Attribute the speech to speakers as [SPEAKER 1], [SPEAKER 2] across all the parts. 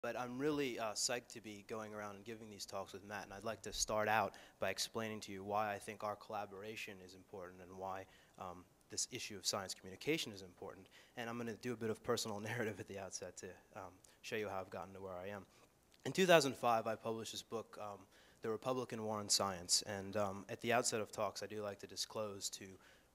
[SPEAKER 1] But I'm really psyched to be going around and giving these talks with Matt, and I'd like to start out by explaining to you why I think our collaboration is important and why this issue of science communication is important. And I'm going to do a bit of personal narrative at the outset to show you how I've gotten to where I am. In 2005, I published this book, The Republican War on Science, and at the outset of talks, I do like to disclose to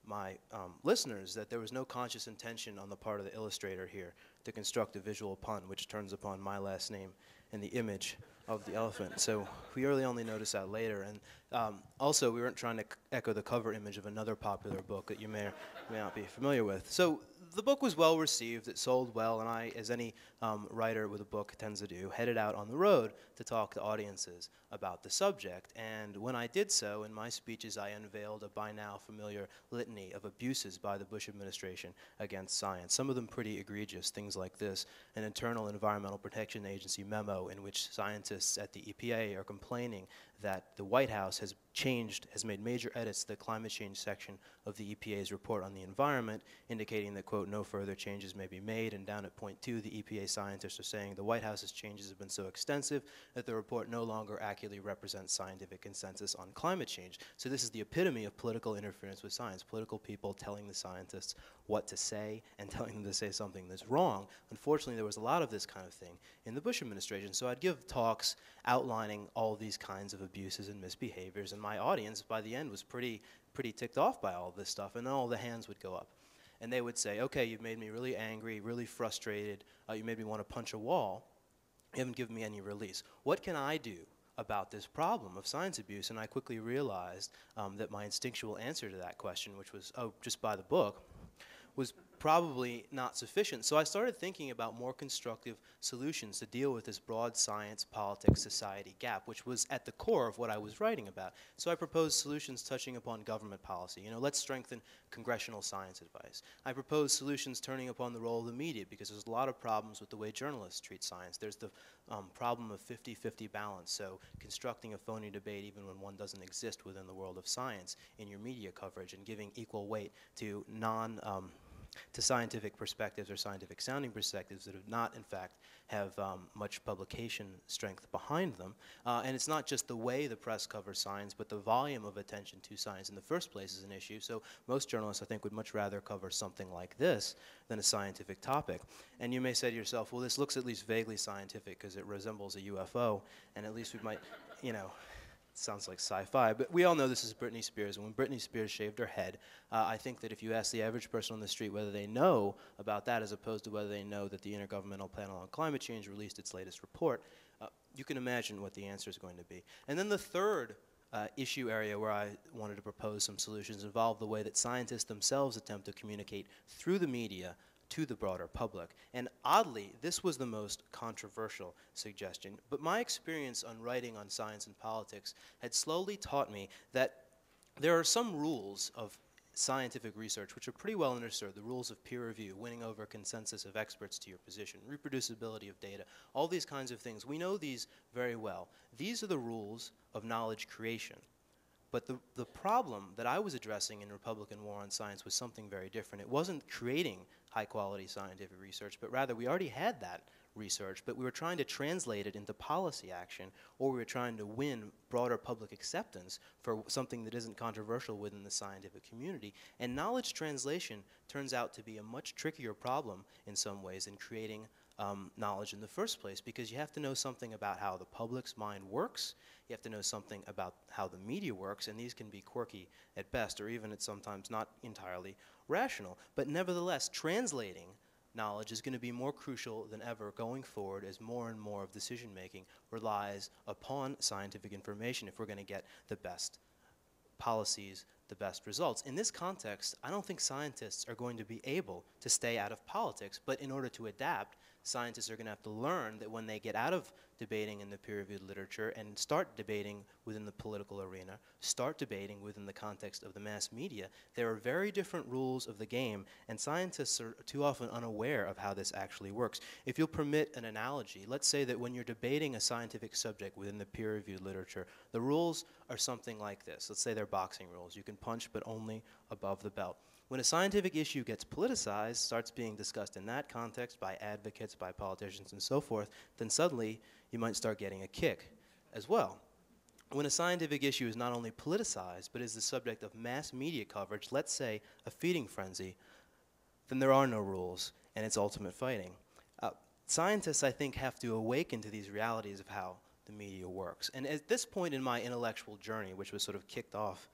[SPEAKER 1] my listeners that there was no conscious intention on the part of the illustrator here to construct a visual pun which turns upon my last name and the image of the elephant. So we really only noticed that later. And also, we weren't trying to echo the cover image of another popular book that you may or may not be familiar with. So the book was well received, it sold well, and I, as any writer with a book tends to do, headed out on the road to talk to audiences about the subject. And when I did so, in my speeches, I unveiled a by now familiar litany of abuses by the Bush administration against science, some of them pretty egregious, things like this: an internal Environmental Protection Agency memo in which scientists at the EPA are complaining that the White House has made major edits to the climate change section of the EPA's report on the environment, indicating that, quote, no further changes may be made. And down at point 2, the EPA scientists are saying the White House's changes have been so extensive that the report no longer accurately represents scientific consensus on climate change. So this is the epitome of political interference with science, political people telling the scientists what to say and telling them to say something that's wrong. Unfortunately, there was a lot of this kind of thing in the Bush administration. So I'd give talks outlining all these kinds of abuses and misbehaviors, and my audience by the end was pretty ticked off by all this stuff, and then all the hands would go up. And they would say, okay, you've made me really angry, really frustrated, you made me want to punch a wall, you haven't given me any release. What can I do about this problem of science abuse? And I quickly realized that my instinctual answer to that question, which was, oh, just buy the book, was probably not sufficient. So I started thinking about more constructive solutions to deal with this broad science, politics, society gap, which was at the core of what I was writing about. So I proposed solutions touching upon government policy. You know, let's strengthen congressional science advice. I proposed solutions turning upon the role of the media, because there's a lot of problems with the way journalists treat science. There's the problem of 50-50 balance, so constructing a phony debate even when one doesn't exist within the world of science in your media coverage, and giving equal weight to to scientific perspectives or scientific sounding perspectives that have not, in fact, have much publication strength behind them. And it's not just the way the press covers science, but the volume of attention to science in the first place is an issue. So most journalists, I think, would much rather cover something like this than a scientific topic. And you may say to yourself, well, this looks at least vaguely scientific because it resembles a UFO, and at least we might, you know, sounds like sci-fi, but we all know this is Britney Spears, and when Britney Spears shaved her head, I think that if you ask the average person on the street whether they know about that as opposed to whether they know that the Intergovernmental Panel on Climate Change released its latest report, you can imagine what the answer is going to be. And then the third issue area where I wanted to propose some solutions involved the way that scientists themselves attempt to communicate through the media to the broader public. And oddly, this was the most controversial suggestion. But my experience on writing on science and politics had slowly taught me that there are some rules of scientific research which are pretty well understood. The rules of peer review, winning over consensus of experts to your position, reproducibility of data, all these kinds of things. We know these very well. These are the rules of knowledge creation. But the problem that I was addressing in Republican War on Science was something very different. It wasn't creating high-quality scientific research, but rather we already had that research, but we were trying to translate it into policy action, or we were trying to win broader public acceptance for something that isn't controversial within the scientific community. And knowledge translation turns out to be a much trickier problem in some ways than creating knowledge in the first place, because you have to know something about how the public's mind works, you have to know something about how the media works, and these can be quirky at best, or even at sometimes not entirely rational. But nevertheless, translating knowledge is going to be more crucial than ever going forward as more and more of decision-making relies upon scientific information if we're going to get the best policies, the best results. In this context, I don't think scientists are going to be able to stay out of politics, but in order to adapt, scientists are going to have to learn that when they get out of debating in the peer-reviewed literature and start debating within the political arena, start debating within the context of the mass media, there are very different rules of the game, and scientists are too often unaware of how this actually works. If you'll permit an analogy, let's say that when you're debating a scientific subject within the peer-reviewed literature, the rules are something like this. Let's say they're boxing rules. You can punch, but only above the belt. When a scientific issue gets politicized, starts being discussed in that context by advocates, by politicians, and so forth, then suddenly you might start getting a kick as well. When a scientific issue is not only politicized, but is the subject of mass media coverage, let's say a feeding frenzy, then there are no rules, and it's ultimate fighting. Scientists, I think, have to awaken to these realities of how the media works. And at this point in my intellectual journey, which was sort of kicked off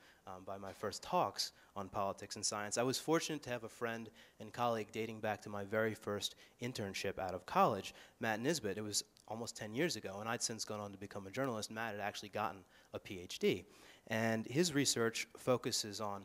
[SPEAKER 1] by my first talks on politics and science, I was fortunate to have a friend and colleague dating back to my very first internship out of college, Matt Nisbet. It was almost 10 years ago, and I'd since gone on to become a journalist. Matt had actually gotten a PhD. And his research focuses on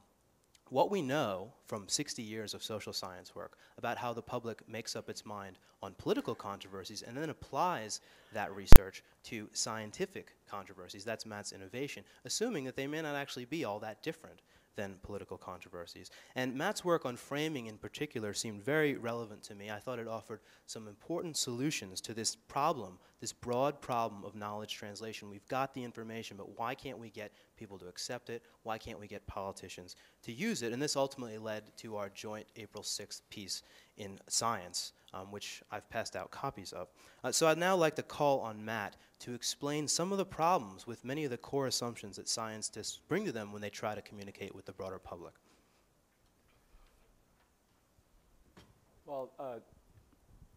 [SPEAKER 1] what we know from 60 years of social science work about how the public makes up its mind on political controversies and then applies that research to scientific controversies. That's Matt's innovation, assuming that they may not actually be all that different than political controversies. And Matt's work on framing in particular seemed very relevant to me. I thought it offered some important solutions to this problem, this broad problem of knowledge translation. We've got the information, but why can't we get people to accept it? Why can't we get politicians to use it? And this ultimately led to our joint April 6th piece in Science, which I've passed out copies of. So I'd now like to call on Matt to explain some of the problems with many of the core assumptions that scientists bring to them when they try to communicate with the broader public.
[SPEAKER 2] Well,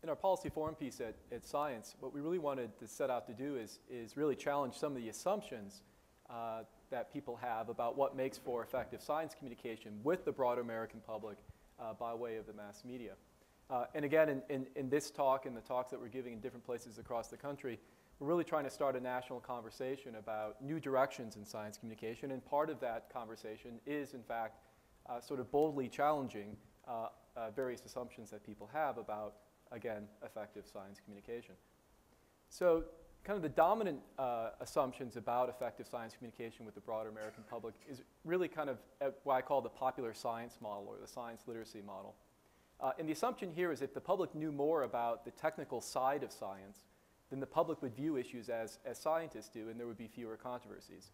[SPEAKER 2] in our policy forum piece at Science, what we really wanted to set out to do is really challenge some of the assumptions that people have about what makes for effective science communication with the broader American public by way of the mass media. And again, in this talk and the talks that we're giving in different places across the country, we're really trying to start a national conversation about new directions in science communication, and part of that conversation is, in fact, sort of boldly challenging various assumptions that people have about, again, effective science communication. So kind of the dominant assumptions about effective science communication with the broader American public is really kind of what I call the popular science model or the science literacy model. And the assumption here is if the public knew more about the technical side of science, then the public would view issues as scientists do, and there would be fewer controversies.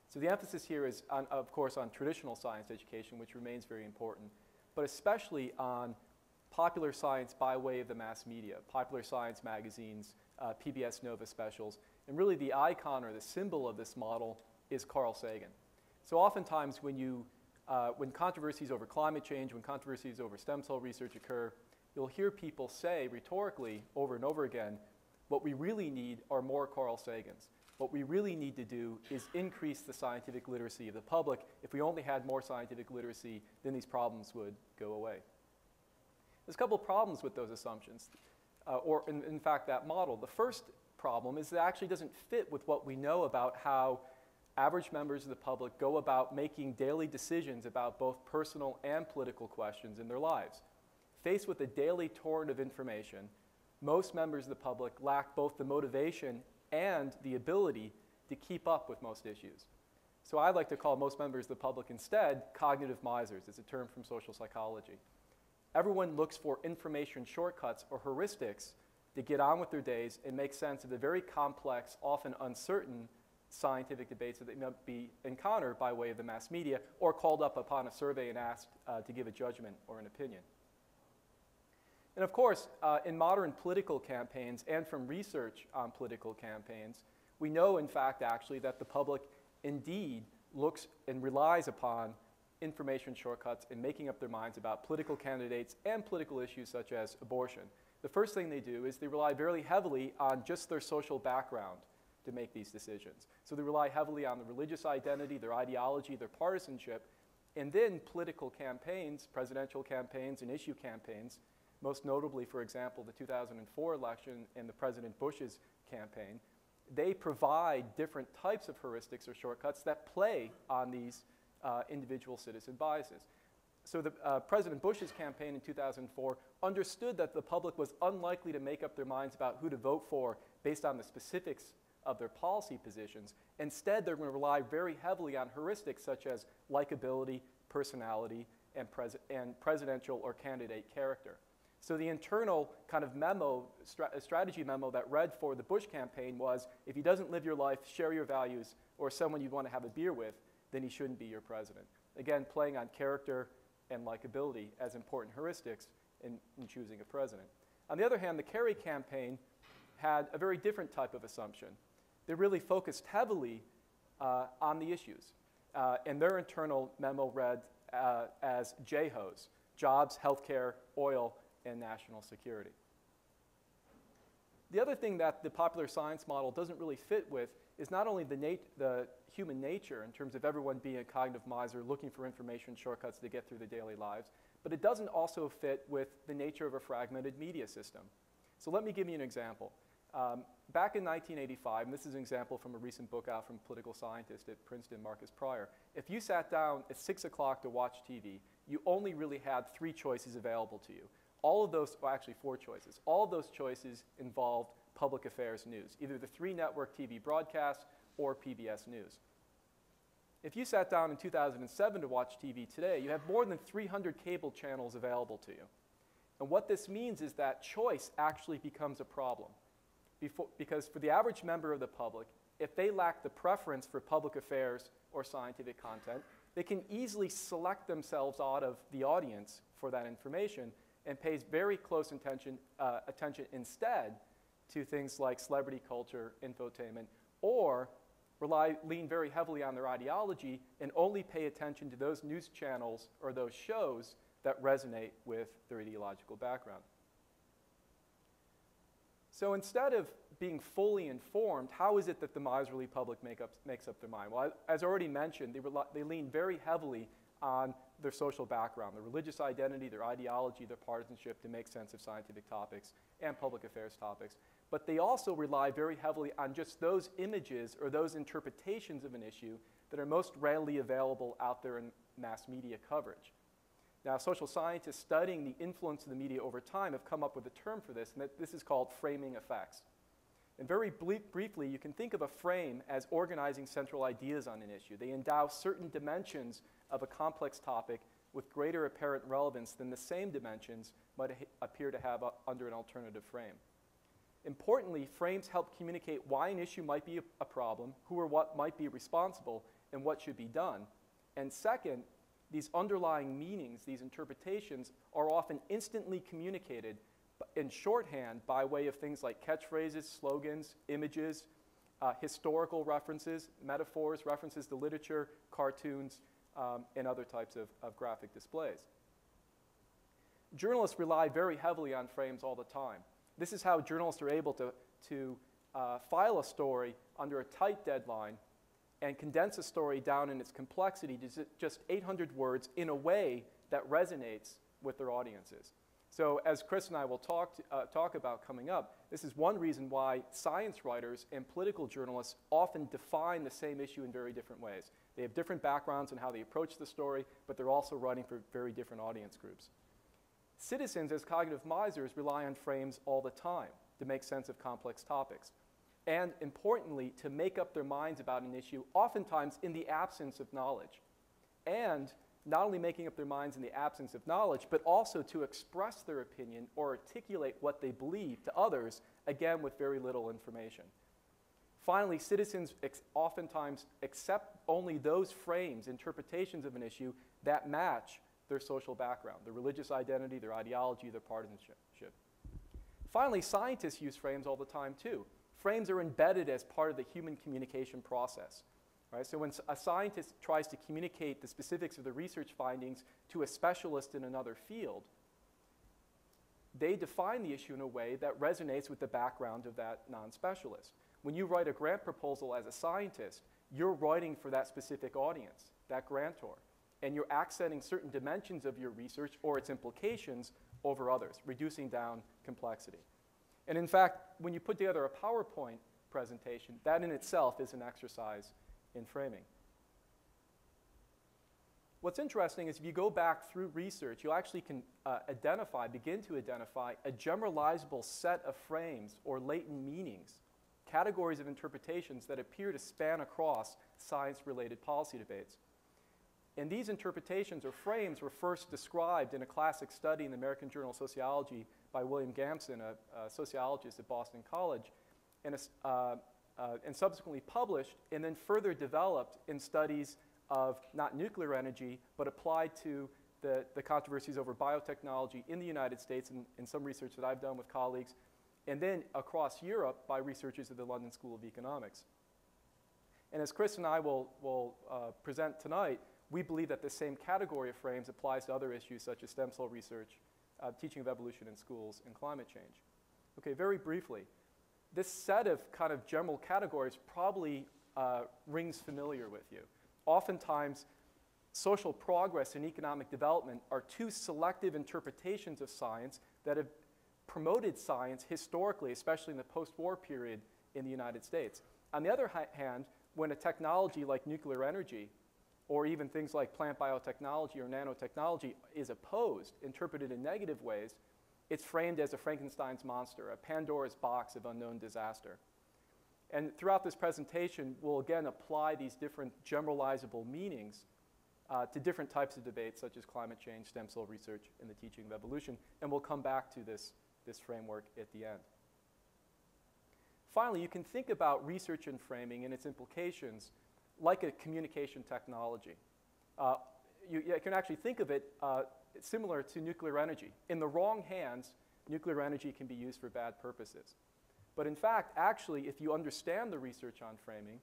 [SPEAKER 2] So the emphasis here is, of course, on traditional science education, which remains very important, but especially on popular science by way of the mass media, popular science magazines, PBS Nova specials, and really the icon or the symbol of this model is Carl Sagan. So oftentimes when controversies over climate change, when controversies over stem cell research occur, you'll hear people say rhetorically over and over again, what we really need are more Carl Sagans. What we really need to do is increase the scientific literacy of the public. If we only had more scientific literacy, then these problems would go away. There's a couple of problems with those assumptions, or in fact that model. The first problem is that it actually doesn't fit with what we know about how average members of the public go about making daily decisions about both personal and political questions in their lives. Faced with a daily torrent of information, most members of the public lack both the motivation and the ability to keep up with most issues. So I like to call most members of the public instead cognitive misers. It's a term from social psychology. Everyone looks for information shortcuts or heuristics to get on with their days and make sense of the very complex, often uncertain scientific debates that they might be encountered by way of the mass media or called up upon a survey and asked to give a judgment or an opinion. And of course, in modern political campaigns and from research on political campaigns, we know in fact actually that the public indeed looks and relies upon information shortcuts in making up their minds about political candidates and political issues such as abortion. The first thing they do is they rely very heavily on just their social background to make these decisions. So they rely heavily on the religious identity, their ideology, their partisanship, and then political campaigns, presidential campaigns and issue campaigns, most notably, for example, the 2004 election and the President Bush's campaign, they provide different types of heuristics or shortcuts that play on these individual citizen biases. So President Bush's campaign in 2004 understood that the public was unlikely to make up their minds about who to vote for based on the specifics of their policy positions. Instead, they're going to rely very heavily on heuristics such as likability, personality, and presidential or candidate character. So the internal kind of memo, strategy memo that read for the Bush campaign was, if he doesn't live your life, share your values, or someone you'd want to have a beer with, then he shouldn't be your president. Again, playing on character and likability as important heuristics in choosing a president. On the other hand, the Kerry campaign had a very different type of assumption. They really focused heavily on the issues. And their internal memo read as JHOS, jobs, healthcare, oil, and national security. The other thing that the popular science model doesn't really fit with is not only the human nature in terms of everyone being a cognitive miser looking for information shortcuts to get through their daily lives, but it doesn't also fit with the nature of a fragmented media system. So let me give you an example. Back in 1985, and this is an example from a recent book out from a political scientist at Princeton, Marcus Pryor, if you sat down at 6 o'clock to watch TV, you only really had 3 choices available to you. All of those, well, actually 4 choices. All of those choices involved public affairs news, either the 3-network TV broadcast or PBS News. If you sat down in 2007 to watch TV today, you have more than 300 cable channels available to you. And what this means is that choice actually becomes a problem. Because for the average member of the public, if they lack the preference for public affairs or scientific content, they can easily select themselves out of the audience for that information and pays very close attention instead to things like celebrity culture, infotainment, or lean very heavily on their ideology and only pay attention to those news channels or those shows that resonate with their ideological background. So instead of being fully informed, how is it that the miserly public makes up their mind? Well, as already mentioned, they lean very heavily on their social background, their religious identity, their ideology, their partisanship to make sense of scientific topics and public affairs topics. But they also rely very heavily on just those images or those interpretations of an issue that are most readily available out there in mass media coverage. Now, social scientists studying the influence of the media over time have come up with a term for this, and this is called framing effects. And very briefly, you can think of a frame as organizing central ideas on an issue. They endow certain dimensions of a complex topic with greater apparent relevance than the same dimensions might appear to have under an alternative frame. Importantly, frames help communicate why an issue might be a problem, who or what might be responsible, and what should be done. And second, these underlying meanings, these interpretations, are often instantly communicated in shorthand by way of things like catchphrases, slogans, images, historical references, metaphors, references to literature, cartoons, and other types of graphic displays. Journalists rely very heavily on frames all the time. This is how journalists are able to file a story under a tight deadline and condense a story down in its complexity to just 800 words in a way that resonates with their audiences. So as Chris and I will talk about coming up, this is one reason why science writers and political journalists often define the same issue in very different ways. They have different backgrounds in how they approach the story, but they're also writing for very different audience groups. Citizens, as cognitive misers, rely on frames all the time to make sense of complex topics. And importantly, to make up their minds about an issue, oftentimes in the absence of knowledge. And not only making up their minds in the absence of knowledge, but also to express their opinion or articulate what they believe to others, again, with very little information. Finally, citizens oftentimes accept only those frames, interpretations of an issue that match their social background, their religious identity, their ideology, their partisanship. Finally, scientists use frames all the time too. Frames are embedded as part of the human communication process. Right? So when a scientist tries to communicate the specifics of the research findings to a specialist in another field, they define the issue in a way that resonates with the background of that non-specialist. When you write a grant proposal as a scientist, you're writing for that specific audience, that grantor, and you're accenting certain dimensions of your research or its implications over others, reducing down complexity. And in fact, when you put together a PowerPoint presentation, that in itself is an exercise in framing. What's interesting is if you go back through research, you actually can begin to identify a generalizable set of frames or latent meanings, categories of interpretations that appear to span across science-related policy debates. And these interpretations or frames were first described in a classic study in the American Journal of Sociology by William Gamson, a sociologist at Boston College, and subsequently published and then further developed in studies of not nuclear energy, but applied to the controversies over biotechnology in the United States and some research that I've done with colleagues, and then across Europe by researchers at the London School of Economics. And as Chris and I will present tonight, we believe that the same category of frames applies to other issues such as stem cell research, teaching of evolution in schools, and climate change. Okay, very briefly, this set of kind of general categories probably rings familiar with you. Oftentimes, social progress and economic development are two selective interpretations of science that have promoted science historically, especially in the post-war period in the United States. On the other hand, when a technology like nuclear energy, or even things like plant biotechnology or nanotechnology is opposed, interpreted in negative ways, it's framed as a Frankenstein's monster, a Pandora's box of unknown disaster. And throughout this presentation, we'll again apply these different generalizable meanings to different types of debates, such as climate change, stem cell research, and the teaching of evolution. And we'll come back to this framework at the end. Finally, you can think about research and framing and its implications like a communication technology. You can actually think of it similar to nuclear energy. In the wrong hands, nuclear energy can be used for bad purposes. But in fact, actually, if you understand the research on framing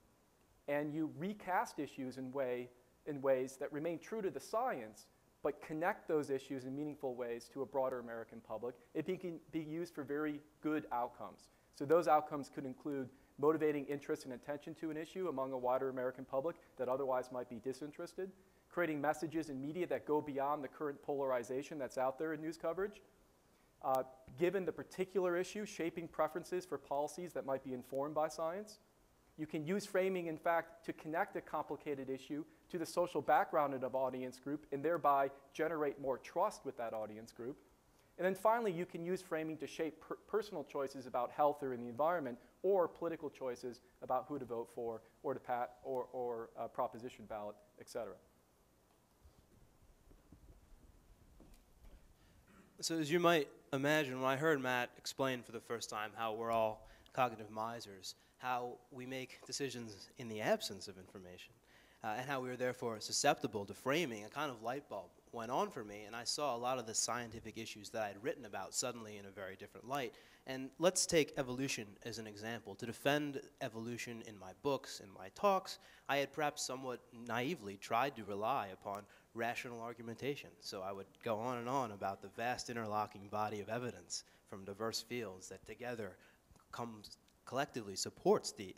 [SPEAKER 2] and you recast issues in ways that remain true to the science, but connect those issues in meaningful ways to a broader American public, it can be used for very good outcomes. So those outcomes could include motivating interest and attention to an issue among a wider American public that otherwise might be disinterested, creating messages in media that go beyond the current polarization that's out there in news coverage, given the particular issue, shaping preferences for policies that might be informed by science. You can use framing, in fact, to connect a complicated issue to the social background of an audience group and thereby generate more trust with that audience group. And then finally, you can use framing to shape personal choices about health or in the environment, or political choices about who to vote for, or a proposition ballot, et cetera.
[SPEAKER 1] So as you might imagine, when I heard Matt explain for the first time how we're all cognitive misers, how we make decisions in the absence of information, and how we are therefore susceptible to framing, a kind of light bulb went on for me, and I saw a lot of the scientific issues that I had written about suddenly in a very different light. And let's take evolution as an example. To defend evolution in my books, in my talks, I had perhaps somewhat naively tried to rely upon rational argumentation. So I would go on and on about the vast interlocking body of evidence from diverse fields that together collectively supports the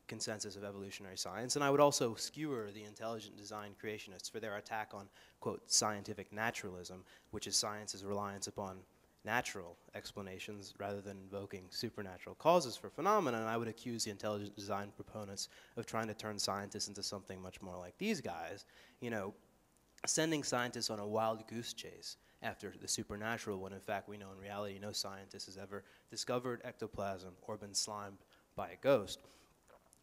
[SPEAKER 1] consensus of evolutionary science. And I would also skewer the intelligent design creationists for their attack on, quote, scientific naturalism, which is science's reliance upon natural explanations rather than invoking supernatural causes for phenomena. And I would accuse the intelligent design proponents of trying to turn scientists into something much more like these guys, you know, sending scientists on a wild goose chase after the supernatural, when in fact we know in reality no scientist has ever discovered ectoplasm or been slimed by a ghost.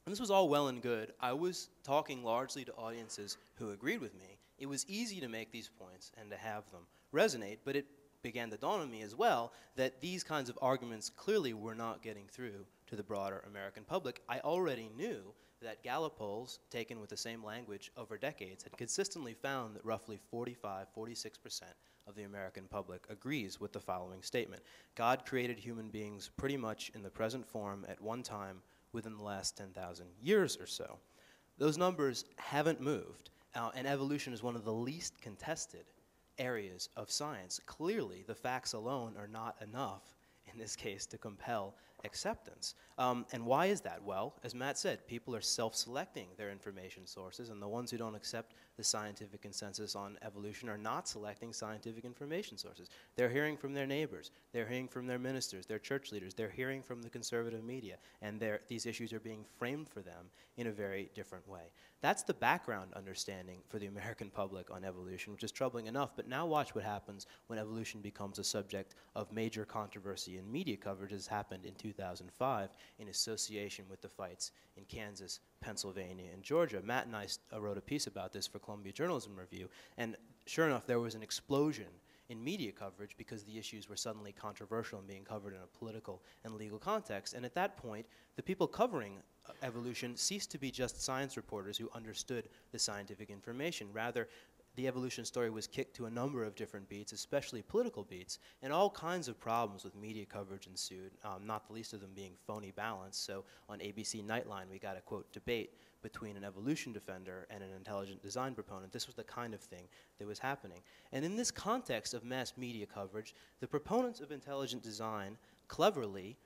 [SPEAKER 1] And this was all well and good. I was talking largely to audiences who agreed with me. It was easy to make these points and to have them resonate, but it began to dawn on me as well that these kinds of arguments clearly were not getting through to the broader American public. I already knew that Gallup polls, taken with the same language over decades, had consistently found that roughly 45–46% of the American public agrees with the following statement: God created human beings pretty much in the present form at one time within the last 10,000 years or so. Those numbers haven't moved, and evolution is one of the least contested areas of science. Clearly, the facts alone are not enough in this case to compel acceptance. And why is that? Well, as Matt said, people are self-selecting their information sources, and the ones who don't accept the scientific consensus on evolution are not selecting scientific information sources. They're hearing from their neighbors, they're hearing from their ministers, their church leaders, they're hearing from the conservative media, and these issues are being framed for them in a very different way. That's the background understanding for the American public on evolution, which is troubling enough, but now watch what happens when evolution becomes a subject of major controversy in media coverage, as happened in 2005 in association with the fights in Kansas, Pennsylvania, and Georgia. Matt and I wrote a piece about this for Columbia Journalism Review, and sure enough, there was an explosion in media coverage because the issues were suddenly controversial and being covered in a political and legal context. And at that point, the people covering evolution ceased to be just science reporters who understood the scientific information. Rather, the evolution story was kicked to a number of different beats, especially political beats, and all kinds of problems with media coverage ensued, not the least of them being phony balance. So on ABC Nightline, we got a, quote, debate between an evolution defender and an intelligent design proponent. This was the kind of thing that was happening. And in this context of mass media coverage, the proponents of intelligent design cleverly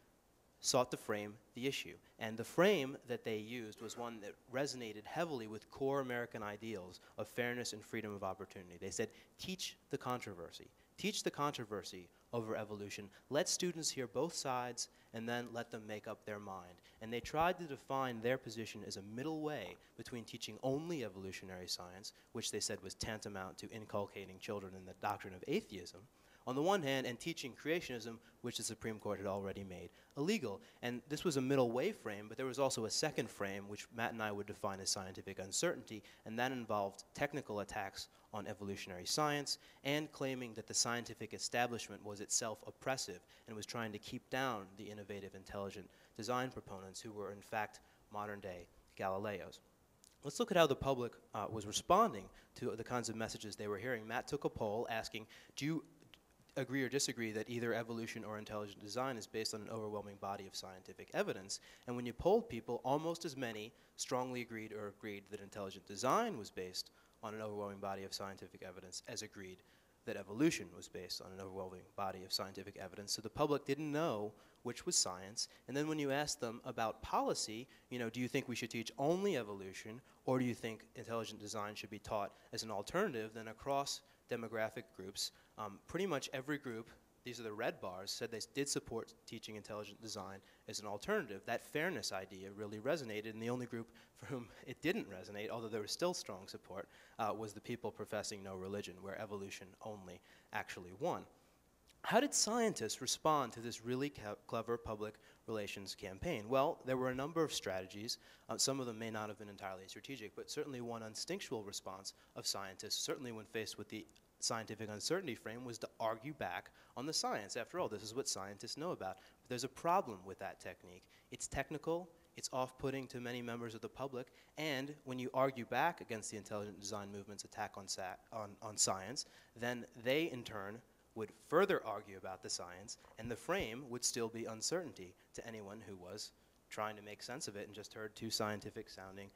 [SPEAKER 1] sought to frame the issue. And the frame that they used was one that resonated heavily with core American ideals of fairness and freedom of opportunity. They said, teach the controversy. Teach the controversy over evolution. Let students hear both sides and then let them make up their mind. And they tried to define their position as a middle way between teaching only evolutionary science, which they said was tantamount to inculcating children in the doctrine of atheism, on the one hand, and teaching creationism, which the Supreme Court had already made illegal. And this was a middle way frame, but there was also a second frame, which Matt and I would define as scientific uncertainty, and that involved technical attacks on evolutionary science and claiming that the scientific establishment was itself oppressive and was trying to keep down the innovative, intelligent design proponents who were, in fact, modern-day Galileos. Let's look at how the public was responding to the kinds of messages they were hearing. Matt took a poll asking, do you agree or disagree that either evolution or intelligent design is based on an overwhelming body of scientific evidence? And when you polled people, almost as many strongly agreed or agreed that intelligent design was based on an overwhelming body of scientific evidence as agreed that evolution was based on an overwhelming body of scientific evidence. So the public didn't know which was science. And then when you asked them about policy, you know, do you think we should teach only evolution, or do you think intelligent design should be taught as an alternative? Then across demographic groups, pretty much every group, these are the red bars, said they did support teaching intelligent design as an alternative. That fairness idea really resonated, and the only group for whom it didn't resonate, although there was still strong support, was the people professing no religion, where evolution only actually won. How did scientists respond to this really clever public relations campaign? Well, there were a number of strategies. Some of them may not have been entirely strategic, but certainly one instinctual response of scientists, certainly when faced with the scientific uncertainty frame, was to argue back on the science. After all, this is what scientists know about. But there's a problem with that technique. It's technical, it's off-putting to many members of the public, and when you argue back against the intelligent design movement's attack on science, then they, in turn, would further argue about the science, and the frame would still be uncertainty to anyone who was trying to make sense of it and just heard two scientific-sounding,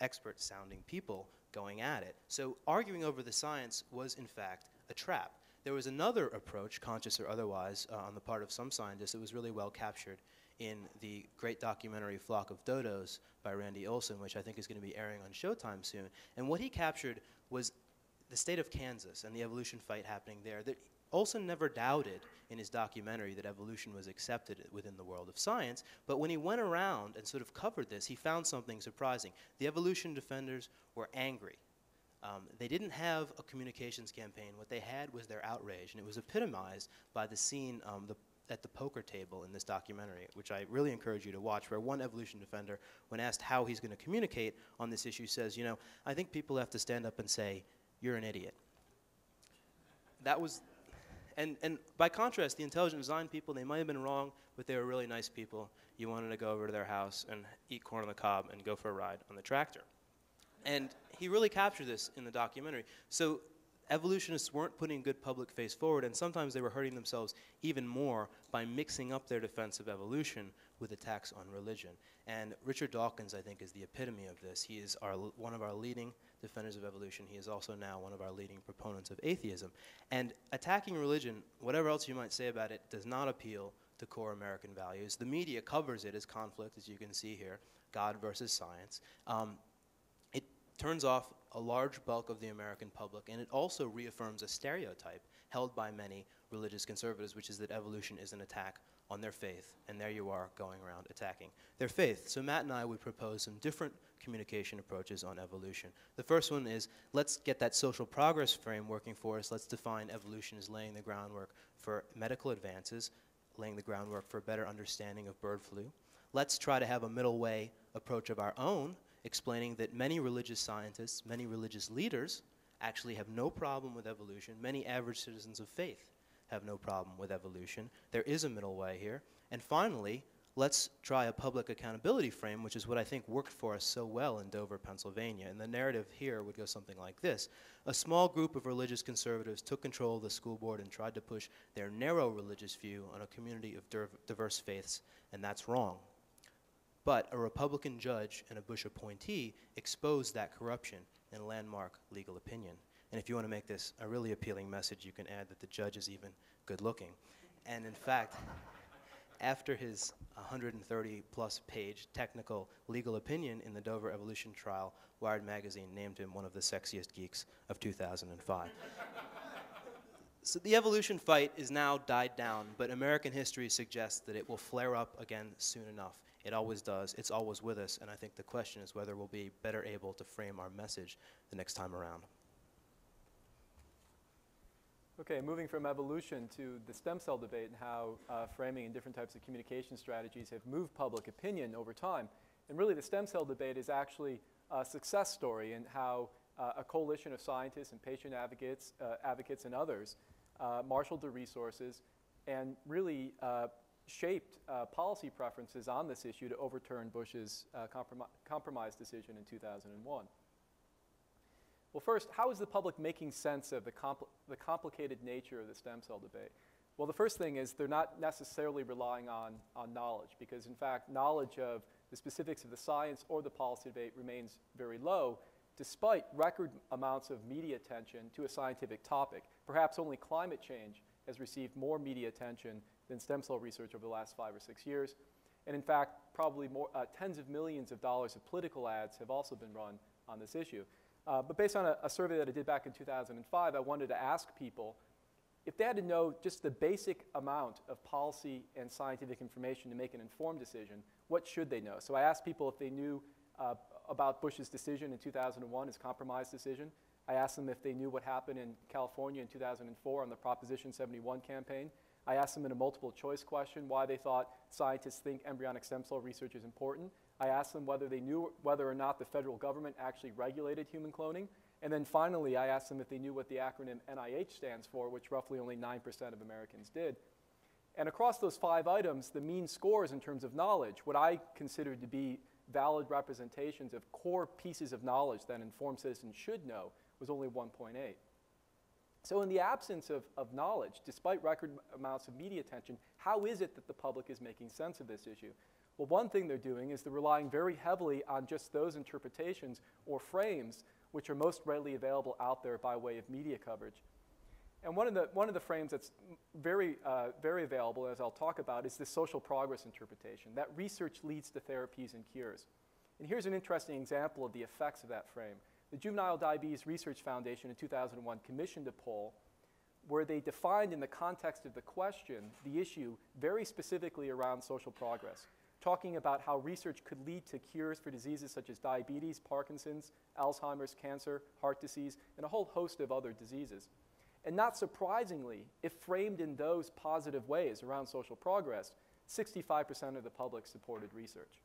[SPEAKER 1] expert-sounding people going at it. So arguing over the science was, in fact, a trap. There was another approach, conscious or otherwise, on the part of some scientists that was really well captured in the great documentary Flock of Dodos by Randy Olson, which I think is going to be airing on Showtime soon. And what he captured was the state of Kansas and the evolution fight happening there. That Olson never doubted in his documentary that evolution was accepted within the world of science, but when he went around and sort of covered this, he found something surprising. The evolution defenders were angry. They didn't have a communications campaign. What they had was their outrage, and it was epitomized by the scene at the poker table in this documentary, which I really encourage you to watch, where one evolution defender, when asked how he's going to communicate on this issue, says, you know, I think people have to stand up and say, you're an idiot. That was... And by contrast, the intelligent design people, they might have been wrong, but they were really nice people. You wanted to go over to their house and eat corn on the cob and go for a ride on the tractor. And he really captured this in the documentary. So evolutionists weren't putting good public face forward, and sometimes they were hurting themselves even more by mixing up their defense of evolution with attacks on religion. And Richard Dawkins, I think, is the epitome of this. He is one of our leading defenders of evolution. He is also now one of our leading proponents of atheism. And attacking religion, whatever else you might say about it, does not appeal to core American values. The media covers it as conflict, as you can see here, God versus science. It turns off a large bulk of the American public, and it also reaffirms a stereotype held by many religious conservatives, which is that evolution is an attack on their faith, and there you are going around attacking their faith. So Matt and I would propose some different communication approaches on evolution. The first one is, let's get that social progress frame working for us. Let's define evolution as laying the groundwork for medical advances, laying the groundwork for a better understanding of bird flu. Let's try to have a middle way approach of our own, explaining that many religious scientists, many religious leaders actually have no problem with evolution. Many average citizens of faith have no problem with evolution. There is a middle way here. And finally, let's try a public accountability frame, which is what I think worked for us so well in Dover, Pennsylvania. And the narrative here would go something like this. A small group of religious conservatives took control of the school board and tried to push their narrow religious view on a community of diverse faiths, and that's wrong. But a Republican judge and a Bush appointee exposed that corruption in a landmark legal opinion. And if you want to make this a really appealing message, you can add that the judge is even good looking. And in fact, after his 130-plus page technical legal opinion in the Dover Evolution trial, Wired magazine named him one of the sexiest geeks of 2005. So the evolution fight is now died down, but American history suggests that it will flare up again soon enough. It always does. It's always with us, and I think the question is whether we'll be better able to frame our message the next time around.
[SPEAKER 2] Okay, moving from evolution to the stem cell debate and how framing and different types of communication strategies have moved public opinion over time. And really the stem cell debate is actually a success story in how a coalition of scientists and patient advocates and others marshaled the resources and really shaped policy preferences on this issue to overturn Bush's compromise decision in 2001. Well, first, how is the public making sense of the complicated nature of the stem cell debate? Well, the first thing is they're not necessarily relying on knowledge, because in fact, knowledge of the specifics of the science or the policy debate remains very low, despite record amounts of media attention to a scientific topic. Perhaps only climate change has received more media attention than stem cell research over the last 5 or 6 years. And in fact, probably more, tens of millions of dollars of political ads have also been run on this issue. But based on a survey that I did back in 2005, I wanted to ask people if they had to know just the basic amount of policy and scientific information to make an informed decision, what should they know? So I asked people if they knew about Bush's decision in 2001, his compromise decision. I asked them if they knew what happened in California in 2004 on the Proposition 71 campaign. I asked them in a multiple choice question why they thought scientists think embryonic stem cell research is important. I asked them whether they knew whether or not the federal government actually regulated human cloning. And then finally, I asked them if they knew what the acronym NIH stands for, which roughly only 9% of Americans did. And across those 5 items, the mean scores in terms of knowledge, what I considered to be valid representations of core pieces of knowledge that informed citizens should know, was only 1.8. So in the absence of knowledge, despite record amounts of media attention, how is it that the public is making sense of this issue? Well, one thing they're doing is they're relying very heavily on just those interpretations or frames which are most readily available out there by way of media coverage. And one of the frames that's very available, as I'll talk about, is the social progress interpretation, that research leads to therapies and cures. And here's an interesting example of the effects of that frame. The Juvenile Diabetes Research Foundation in 2001 commissioned a poll where they defined in the context of the question the issue very specifically around social progress, talking about how research could lead to cures for diseases such as diabetes, Parkinson's, Alzheimer's, cancer, heart disease, and a whole host of other diseases. And not surprisingly, if framed in those positive ways around social progress, 65% of the public supported research.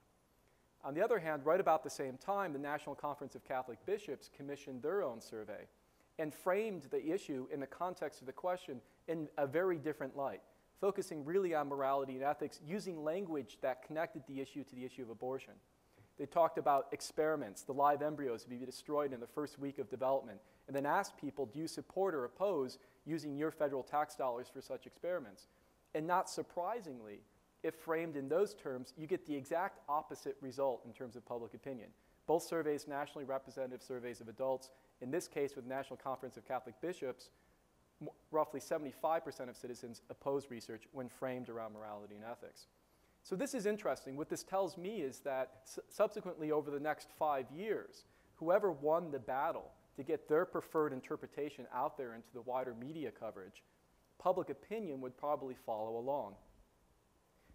[SPEAKER 2] On the other hand, right about the same time, the National Conference of Catholic Bishops commissioned their own survey and framed the issue in the context of the question in a very different light, focusing really on morality and ethics, using language that connected the issue to the issue of abortion. They talked about experiments, the live embryos to be destroyed in the first week of development, and then asked people, do you support or oppose using your federal tax dollars for such experiments? And not surprisingly, if framed in those terms, you get the exact opposite result in terms of public opinion. Both surveys, nationally representative surveys of adults, in this case with the National Conference of Catholic Bishops, roughly 75% of citizens oppose research when framed around morality and ethics. So this is interesting. What this tells me is that subsequently over the next 5 years, whoever won the battle to get their preferred interpretation out there into the wider media coverage, public opinion would probably follow along.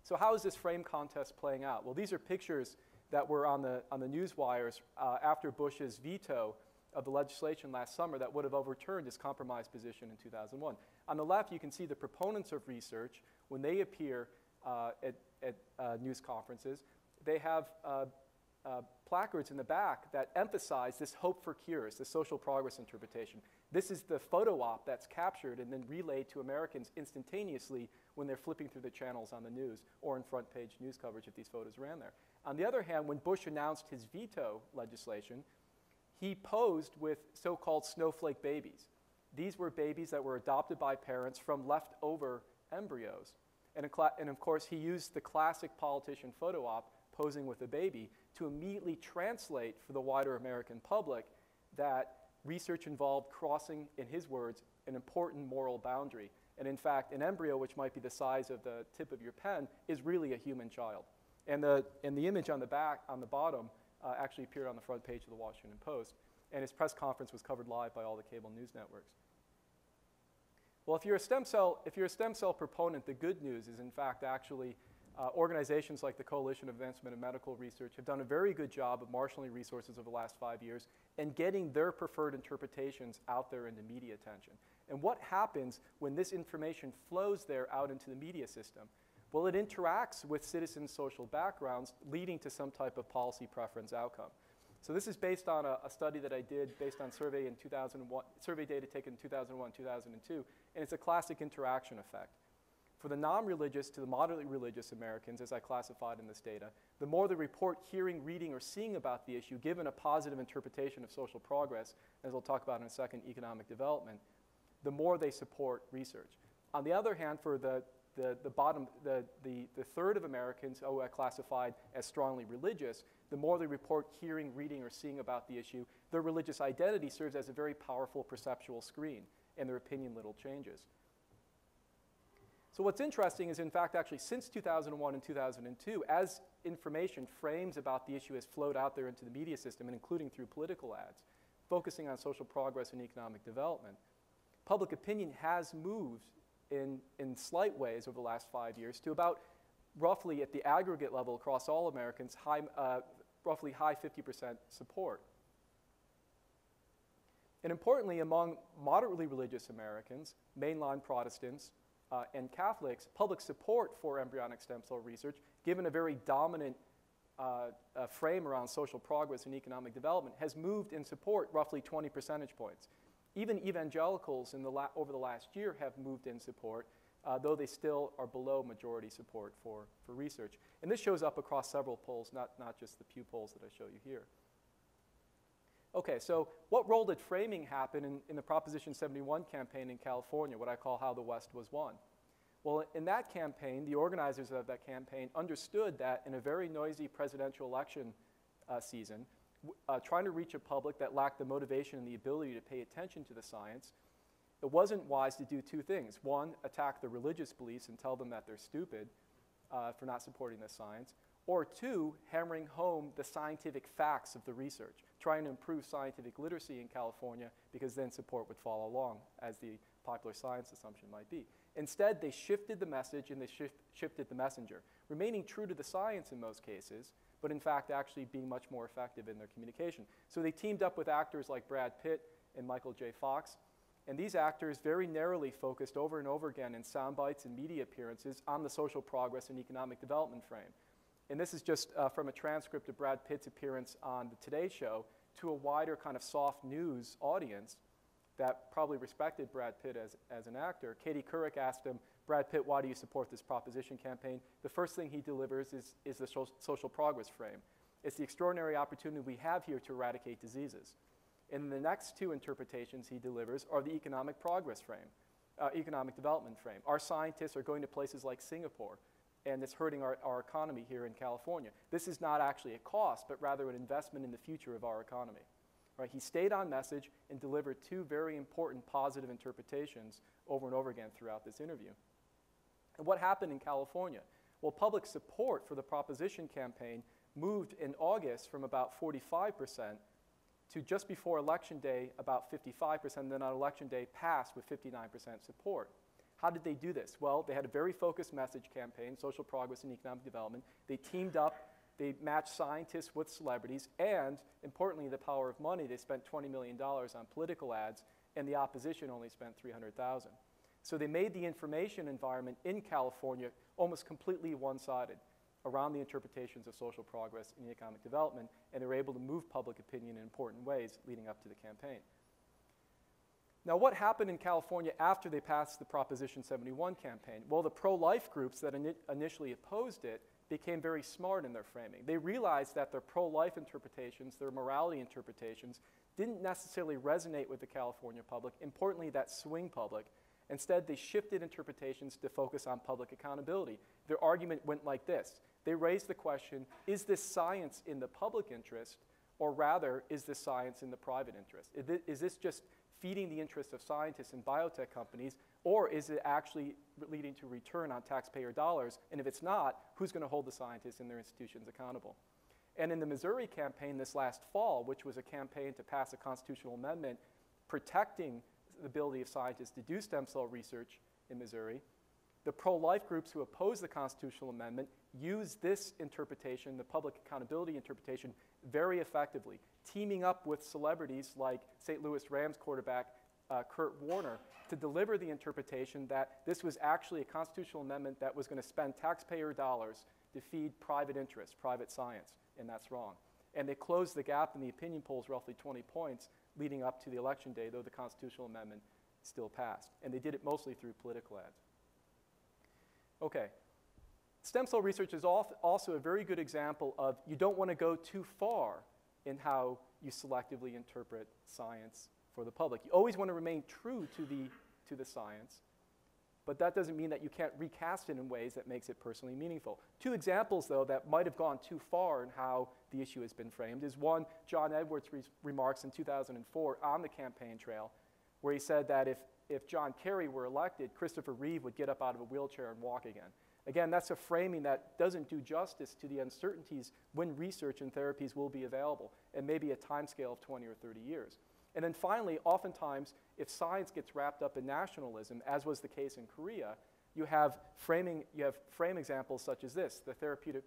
[SPEAKER 2] So how is this frame contest playing out? Well, these are pictures that were on the news wires after Bush's veto of the legislation last summer that would have overturned his compromise position in 2001. On the left, you can see the proponents of research, when they appear at news conferences, they have placards in the back that emphasize this hope for cures, the social progress interpretation. This is the photo op that's captured and then relayed to Americans instantaneously when they're flipping through the channels on the news or in front page news coverage if these photos ran there. On the other hand, when Bush announced his veto legislation, he posed with so-called snowflake babies. These were babies that were adopted by parents from leftover embryos. And of course, he used the classic politician photo op, posing with a baby, to immediately translate for the wider American public that research involved crossing, in his words, an important moral boundary. And in fact, an embryo, which might be the size of the tip of your pen, is really a human child. And the image on the back, on the bottom, actually appeared on the front page of the Washington Post. And his press conference was covered live by all the cable news networks. Well, if you're a stem cell proponent, the good news is, in fact, actually organizations like the Coalition of Advancement of Medical Research have done a very good job of marshaling resources over the last 5 years and getting their preferred interpretations out there into media attention. And what happens when this information flows there out into the media system? Well, it interacts with citizens' social backgrounds, leading to some type of policy preference outcome. So this is based on a study that I did based on survey data taken in 2001, 2002, and it's a classic interaction effect. For the non-religious to the moderately religious Americans, as I classified in this data, the more they report hearing, reading, or seeing about the issue, given a positive interpretation of social progress, as we'll talk about in a second, economic development, the more they support research. On the other hand, for the third of Americans who I classified as strongly religious, the more they report hearing, reading, or seeing about the issue, their religious identity serves as a very powerful perceptual screen, and their opinion little changes. So what's interesting is, in fact, actually since 2001 and 2002, as information, frames about the issue has flowed out there into the media system, and including through political ads, focusing on social progress and economic development, public opinion has moved in slight ways over the last 5 years to about roughly at the aggregate level across all Americans, roughly high 50% support. And importantly, among moderately religious Americans, mainline Protestants, and Catholics, public support for embryonic stem cell research, given a very dominant frame around social progress and economic development, has moved in support roughly 20 percentage points. Even evangelicals over the last year have moved in support, though they still are below majority support for research. And this shows up across several polls, not just the Pew polls that I show you here. Okay, so what role did framing happen in the Proposition 71 campaign in California, what I call How the West Was Won? Well, in that campaign, the organizers of that campaign understood that in a very noisy presidential election season, trying to reach a public that lacked the motivation and the ability to pay attention to the science, it wasn't wise to do two things. One, attack the religious beliefs and tell them that they're stupid for not supporting the science. Or two, hammering home the scientific facts of the research, trying to improve scientific literacy in California, because then support would follow along, as the popular science assumption might be. Instead, they shifted the message and they shifted the messenger, remaining true to the science in most cases, but in fact actually being much more effective in their communication. So they teamed up with actors like Brad Pitt and Michael J. Fox, and these actors very narrowly focused over and over again in sound bites and media appearances on the social progress and economic development frame. And this is just from a transcript of Brad Pitt's appearance on the Today Show to a wider kind of soft news audience that probably respected Brad Pitt as an actor. Katie Couric asked him, "Brad Pitt, why do you support this proposition campaign?" The first thing he delivers is the social progress frame. It's the extraordinary opportunity we have here to eradicate diseases. And the next two interpretations he delivers are the economic progress frame, economic development frame. Our scientists are going to places like Singapore, and it's hurting our economy here in California. This is not actually a cost, but rather an investment in the future of our economy. Right? He stayed on message and delivered two very important positive interpretations over and over again throughout this interview. And what happened in California? Well, public support for the proposition campaign moved in August from about 45% to just before Election Day, about 55%, then on Election Day passed with 59% support. How did they do this? Well, they had a very focused message campaign, social progress and economic development. They teamed up, they matched scientists with celebrities, and importantly, the power of money. They spent $20 million on political ads, and the opposition only spent $300,000. So they made the information environment in California almost completely one-sided around the interpretations of social progress and economic development, and they were able to move public opinion in important ways leading up to the campaign. Now, what happened in California after they passed the Proposition 71 campaign? Well, the pro-life groups that initially opposed it became very smart in their framing. They realized that their pro-life interpretations, their morality interpretations, didn't necessarily resonate with the California public, importantly, that swing public. Instead, they shifted interpretations to focus on public accountability. Their argument went like this. They raised the question, is this science in the public interest, or rather, is this science in the private interest? Is this just feeding the interests of scientists and biotech companies, or is it actually leading to return on taxpayer dollars? And if it's not, who's going to hold the scientists and their institutions accountable? And in the Missouri campaign this last fall, which was a campaign to pass a constitutional amendment protecting the ability of scientists to do stem cell research in Missouri, the pro-life groups who opposed the constitutional amendment used this interpretation, the public accountability interpretation, very effectively, teaming up with celebrities like St. Louis Rams quarterback Kurt Warner to deliver the interpretation that this was actually a constitutional amendment that was going to spend taxpayer dollars to feed private interests, private science, and that's wrong. And they closed the gap in the opinion polls roughly 20 points leading up to the election day, though the constitutional amendment still passed. And they did it mostly through political ads. Okay. Stem cell research is also a very good example of you don't want to go too far in how you selectively interpret science for the public. You always want to remain true to the science, but that doesn't mean that you can't recast it in ways that makes it personally meaningful. Two examples, though, that might have gone too far in how the issue has been framed is one, John Edwards' remarks in 2004 on the campaign trail, where he said that if John Kerry were elected, Christopher Reeve would get up out of a wheelchair and walk again. Again, that's a framing that doesn't do justice to the uncertainties when research and therapies will be available, and maybe a timescale of 20 or 30 years. And then finally, oftentimes, if science gets wrapped up in nationalism, as was the case in Korea, you have frame examples such as this, the therapeutic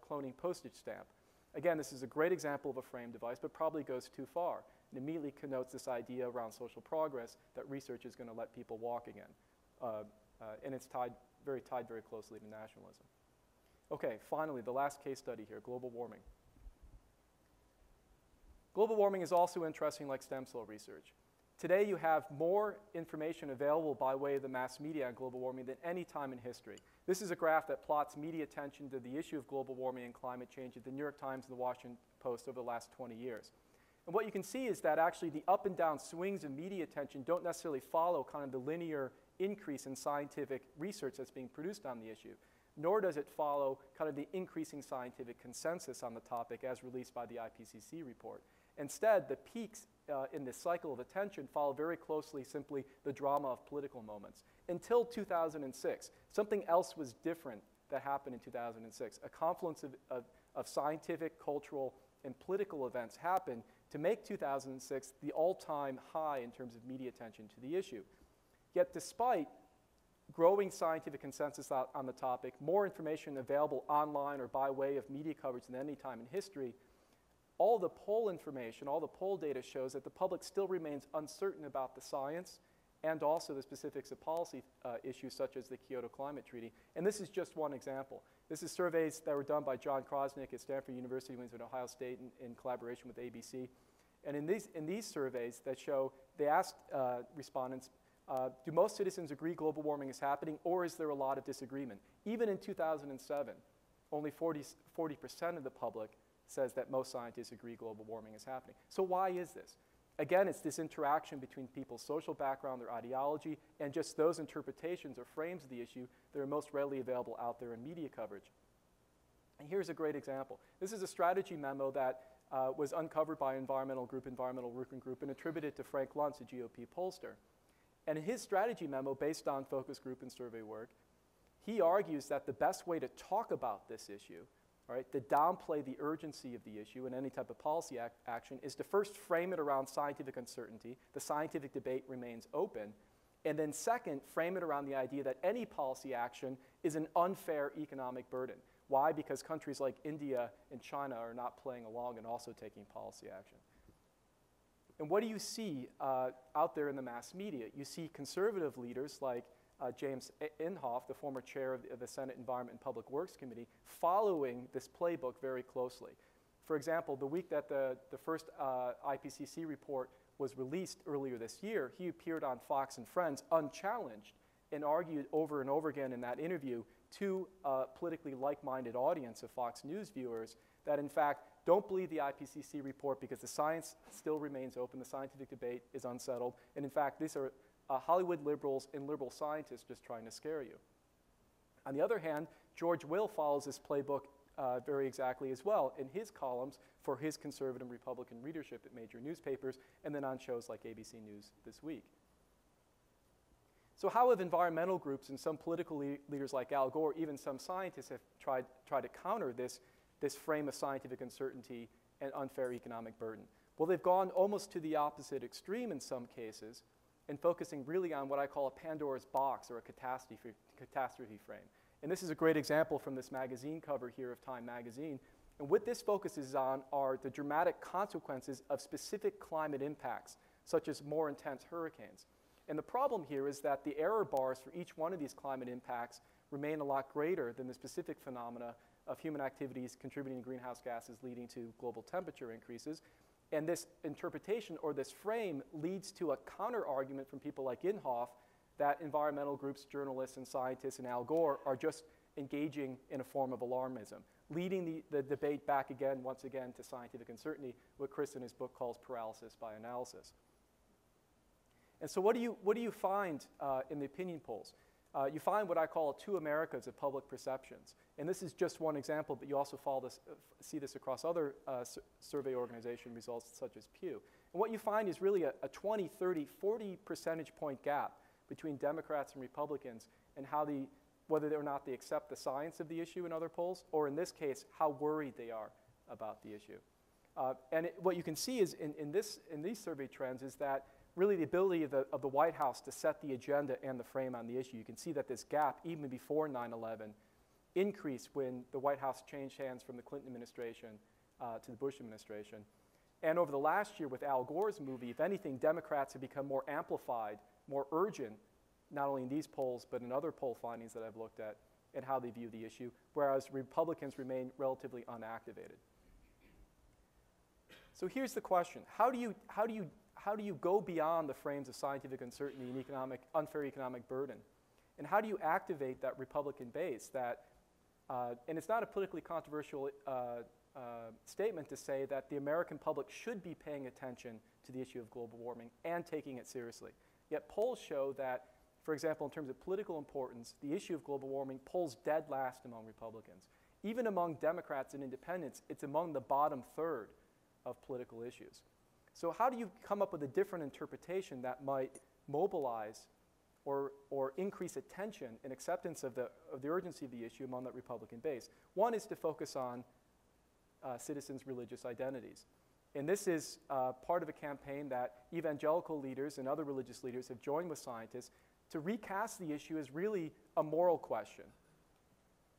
[SPEAKER 2] cloning postage stamp. Again, this is a great example of a frame device, but probably goes too far. It immediately connotes this idea around social progress that research is going to let people walk again. And it's tied very closely to nationalism. Okay, finally, the last case study here, global warming. Global warming is also interesting like stem cell research. Today you have more information available by way of the mass media on global warming than any time in history. This is a graph that plots media attention to the issue of global warming and climate change at the New York Times and the Washington Post over the last 20 years. And what you can see is that actually the up and down swings of media attention don't necessarily follow kind of the linear increase in scientific research that's being produced on the issue, nor does it follow kind of the increasing scientific consensus on the topic as released by the IPCC report. Instead, the peaks in this cycle of attention follow very closely simply the drama of political moments. Until 2006, something else was different that happened in 2006. A confluence of scientific, cultural, and political events happened to make 2006 the all-time high in terms of media attention to the issue. Yet despite growing scientific consensus on the topic, more information available online or by way of media coverage than any time in history, all the poll information, all the poll data shows that the public still remains uncertain about the science and also the specifics of policy issues such as the Kyoto Climate Treaty. And this is just one example. This is surveys that were done by John Krosnick at Stanford University, when he was at Ohio State in collaboration with ABC. And in these surveys that show, they asked respondents, do most citizens agree global warming is happening, or is there a lot of disagreement? Even in 2007, only 40% of the public says that most scientists agree global warming is happening. So why is this? Again, it's this interaction between people's social background, their ideology, and just those interpretations or frames of the issue that are most readily available out there in media coverage. And here's a great example. This is a strategy memo that was uncovered by Environmental Working Group, and attributed to Frank Luntz, a GOP pollster. And in his strategy memo, based on focus group and survey work, he argues that the best way to talk about this issue, right, to downplay the urgency of the issue in any type of policy action, is to first frame it around scientific uncertainty. The scientific debate remains open. And then second, frame it around the idea that any policy action is an unfair economic burden. Why? Because countries like India and China are not playing along and also taking policy action. And what do you see out there in the mass media? You see conservative leaders like James Inhofe, the former chair of the Senate Environment and Public Works Committee, following this playbook very closely. For example, the week that the first IPCC report was released earlier this year, he appeared on Fox and Friends unchallenged and argued over and over again in that interview to a politically like-minded audience of Fox News viewers that, in fact, don't believe the IPCC report because the science still remains open, the scientific debate is unsettled, and in fact, these are Hollywood liberals and liberal scientists just trying to scare you. On the other hand, George Will follows this playbook very exactly as well in his columns for his conservative and Republican readership at major newspapers and then on shows like ABC News This Week. So how have environmental groups and some political leaders like Al Gore, even some scientists have tried to counter this frame of scientific uncertainty and unfair economic burden? Well, they've gone almost to the opposite extreme in some cases and focusing really on what I call a Pandora's box or a catastrophe frame. And this is a great example from this magazine cover here of Time magazine. And what this focuses on are the dramatic consequences of specific climate impacts, such as more intense hurricanes. And the problem here is that the error bars for each one of these climate impacts remain a lot greater than the specific phenomena of human activities contributing to greenhouse gases leading to global temperature increases. And this interpretation or this frame leads to a counter-argument from people like Inhofe that environmental groups, journalists, and scientists, and Al Gore are just engaging in a form of alarmism, leading the debate back again, once again, to scientific uncertainty, what Chris in his book calls paralysis by analysis. And so what do you find in the opinion polls? You find what I call two Americas of public perceptions. And this is just one example, but you also see this across other survey organization results such as Pew. And what you find is really a 20, 30, 40 percentage point gap between Democrats and Republicans and whether or not they accept the science of the issue in other polls, or in this case, how worried they are about the issue. What you can see is in these survey trends is that really the ability of the White House to set the agenda and the frame on the issue. You can see that this gap, even before 9/11, increased when the White House changed hands from the Clinton administration to the Bush administration. And over the last year with Al Gore's movie, if anything, Democrats have become more amplified, more urgent, not only in these polls, but in other poll findings that I've looked at, and how they view the issue, whereas Republicans remain relatively unactivated. So here's the question. How do you go beyond the frames of scientific uncertainty and unfair economic burden? And how do you activate that Republican base that, and it's not a politically controversial statement to say that the American public should be paying attention to the issue of global warming and taking it seriously. Yet polls show that, for example, in terms of political importance, the issue of global warming polls dead last among Republicans. Even among Democrats and independents, it's among the bottom third of political issues. So how do you come up with a different interpretation that might mobilize or increase attention and acceptance of the urgency of the issue among that Republican base? One is to focus on citizens' religious identities. And this is part of a campaign that evangelical leaders and other religious leaders have joined with scientists to recast the issue as really a moral question.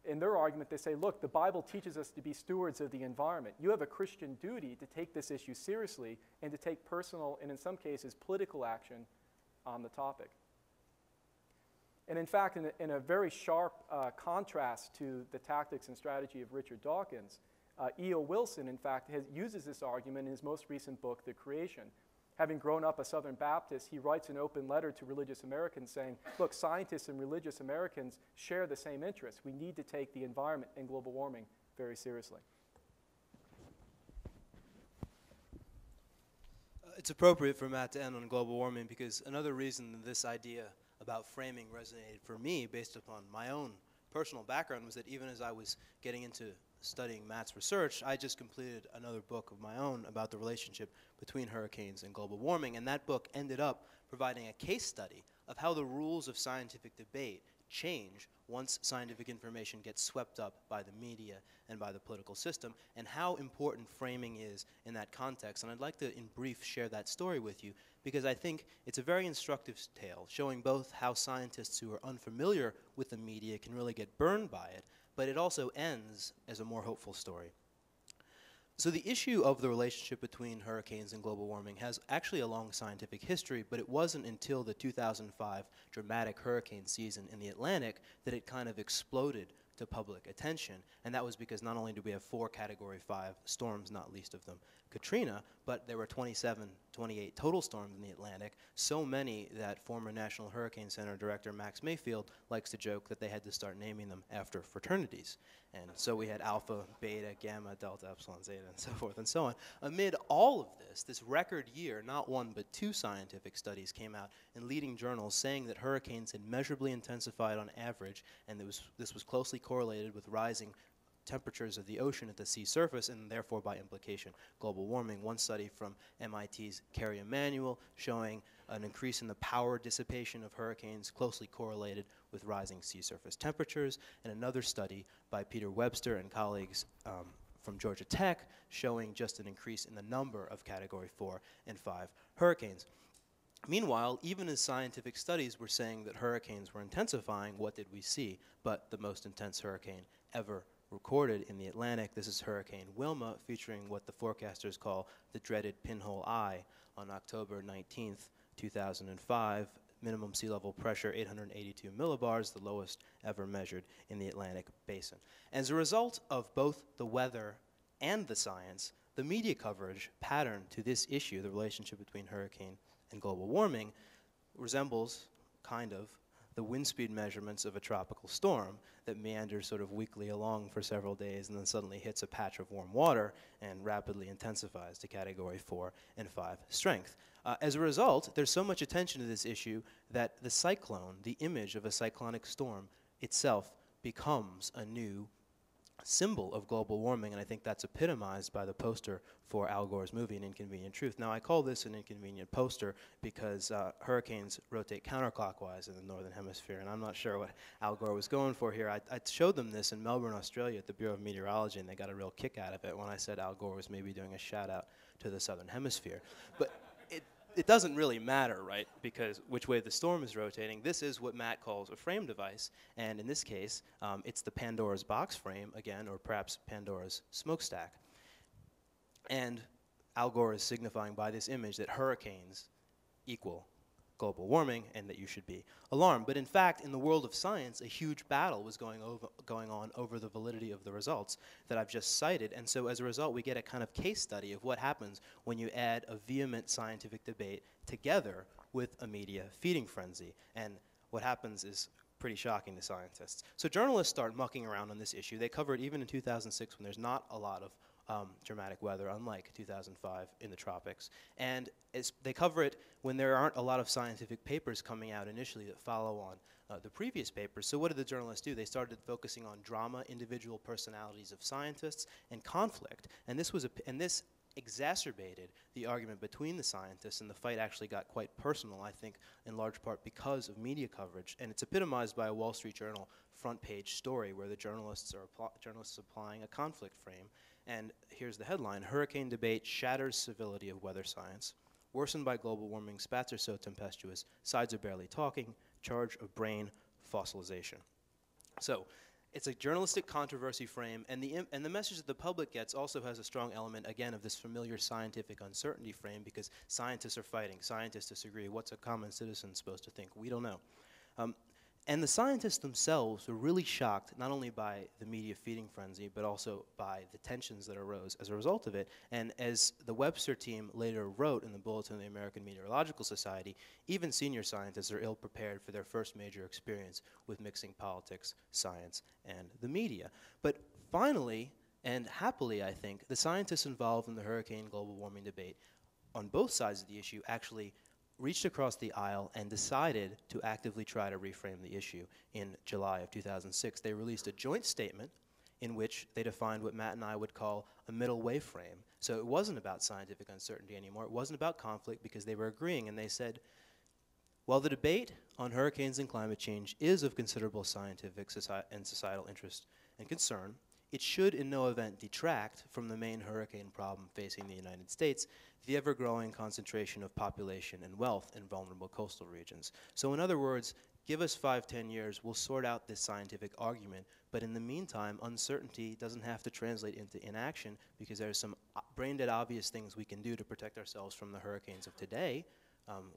[SPEAKER 2] In their argument, they say, look, the Bible teaches us to be stewards of the environment. You have a Christian duty to take this issue seriously and to take personal and, in some cases, political action on the topic. And in fact, in a very sharp contrast to the tactics and strategy of Richard Dawkins, E.O. Wilson, in fact, uses this argument in his most recent book, The Creation. Having grown up a Southern Baptist, he writes an open letter to religious Americans saying, look, scientists and religious Americans share the same interests. We need to take the environment and global warming very seriously.
[SPEAKER 1] It's appropriate for Matt to end on global warming because another reason that this idea about framing resonated for me based upon my own personal background was that even as I was getting into studying Matt's research, I just completed another book of my own about the relationship between hurricanes and global warming, and that book ended up providing a case study of how the rules of scientific debate change once scientific information gets swept up by the media and by the political system, and how important framing is in that context. And I'd like to, in brief, share that story with you, because I think it's a very instructive tale, showing both how scientists who are unfamiliar with the media can really get burned by it, but it also ends as a more hopeful story. So the issue of the relationship between hurricanes and global warming has actually a long scientific history, but it wasn't until the 2005 dramatic hurricane season in the Atlantic that it kind of exploded to public attention, and that was because not only did we have 4 Category 5 storms, not least of them Katrina, but there were 27, 28 total storms in the Atlantic, so many that former National Hurricane Center Director Max Mayfield likes to joke that they had to start naming them after fraternities. And so we had Alpha, Beta, Gamma, Delta, Epsilon, Zeta, and so forth and so on. Amid all of this record year, not 1 but 2 scientific studies came out in leading journals saying that hurricanes had measurably intensified on average, and this was closely correlated with rising temperatures of the ocean at the sea surface, and therefore by implication global warming. One study from MIT's Kerry Emanuel showing an increase in the power dissipation of hurricanes closely correlated with rising sea surface temperatures, and another study by Peter Webster and colleagues from Georgia Tech showing just an increase in the number of Category 4 and 5 hurricanes. Meanwhile, even as scientific studies were saying that hurricanes were intensifying, what did we see but the most intense hurricane ever recorded in the Atlantic? This is Hurricane Wilma, featuring what the forecasters call the dreaded pinhole eye on October 19th, 2005. Minimum sea level pressure 882 millibars, the lowest ever measured in the Atlantic basin. As a result of both the weather and the science, the media coverage pattern to this issue, the relationship between hurricane and global warming, resembles, kind of, the wind speed measurements of a tropical storm that meanders sort of weakly along for several days and then suddenly hits a patch of warm water and rapidly intensifies to Category 4 and 5 strength. As a result, there's so much attention to this issue that the cyclone, the image of a cyclonic storm itself, becomes a new symbol of global warming, and I think that's epitomized by the poster for Al Gore's movie, An Inconvenient Truth. Now, I call this an inconvenient poster because hurricanes rotate counterclockwise in the northern hemisphere, and I'm not sure what Al Gore was going for here. I showed them this in Melbourne, Australia at the Bureau of Meteorology, and they got a real kick out of it when I said Al Gore was maybe doing a shout-out to the southern hemisphere. But it doesn't really matter, right, because which way the storm is rotating. This is what Matt calls a frame device, and in this case, it's the Pandora's box frame, again, or perhaps Pandora's smokestack. And Al Gore is signifying by this image that hurricanes equal global warming and that you should be alarmed. But in fact, in the world of science, a huge battle was going on over the validity of the results that I've just cited. And so as a result, we get a kind of case study of what happens when you add a vehement scientific debate together with a media feeding frenzy. And what happens is pretty shocking to scientists. So journalists start mucking around on this issue. They cover it even in 2006 when there's not a lot of dramatic weather, unlike 2005 in the tropics. And they cover it when there aren't a lot of scientific papers coming out initially that follow on the previous papers. So what did the journalists do? They started focusing on drama, individual personalities of scientists, and conflict. And this exacerbated the argument between the scientists, and the fight actually got quite personal, I think, in large part because of media coverage. And it's epitomized by a Wall Street Journal front page story where the journalists are applying a conflict frame. And here's the headline: Hurricane debate shatters civility of weather science. Worsened by global warming, spats are so tempestuous, sides are barely talking, charge of brain fossilization. So it's a journalistic controversy frame, and the message that the public gets also has a strong element, again, of this familiar scientific uncertainty frame, because scientists are fighting, scientists disagree. What's a common citizen supposed to think? We don't know. And the scientists themselves were really shocked, not only by the media feeding frenzy, but also by the tensions that arose as a result of it. And as the Webster team later wrote in the Bulletin of the American Meteorological Society, even senior scientists are ill-prepared for their first major experience with mixing politics, science, and the media. But finally, and happily, I think, the scientists involved in the hurricane global warming debate on both sides of the issue actually reached across the aisle and decided to actively try to reframe the issue. In July of 2006, they released a joint statement in which they defined what Matt and I would call a middle way frame. So it wasn't about scientific uncertainty anymore. It wasn't about conflict, because they were agreeing, and they said, while the debate on hurricanes and climate change is of considerable scientific and societal interest and concern, it should in no event detract from the main hurricane problem facing the United States, the ever-growing concentration of population and wealth in vulnerable coastal regions. So in other words, give us 5-10 years, we'll sort out this scientific argument, but in the meantime, uncertainty doesn't have to translate into inaction, because there's some brain-dead obvious things we can do to protect ourselves from the hurricanes of today,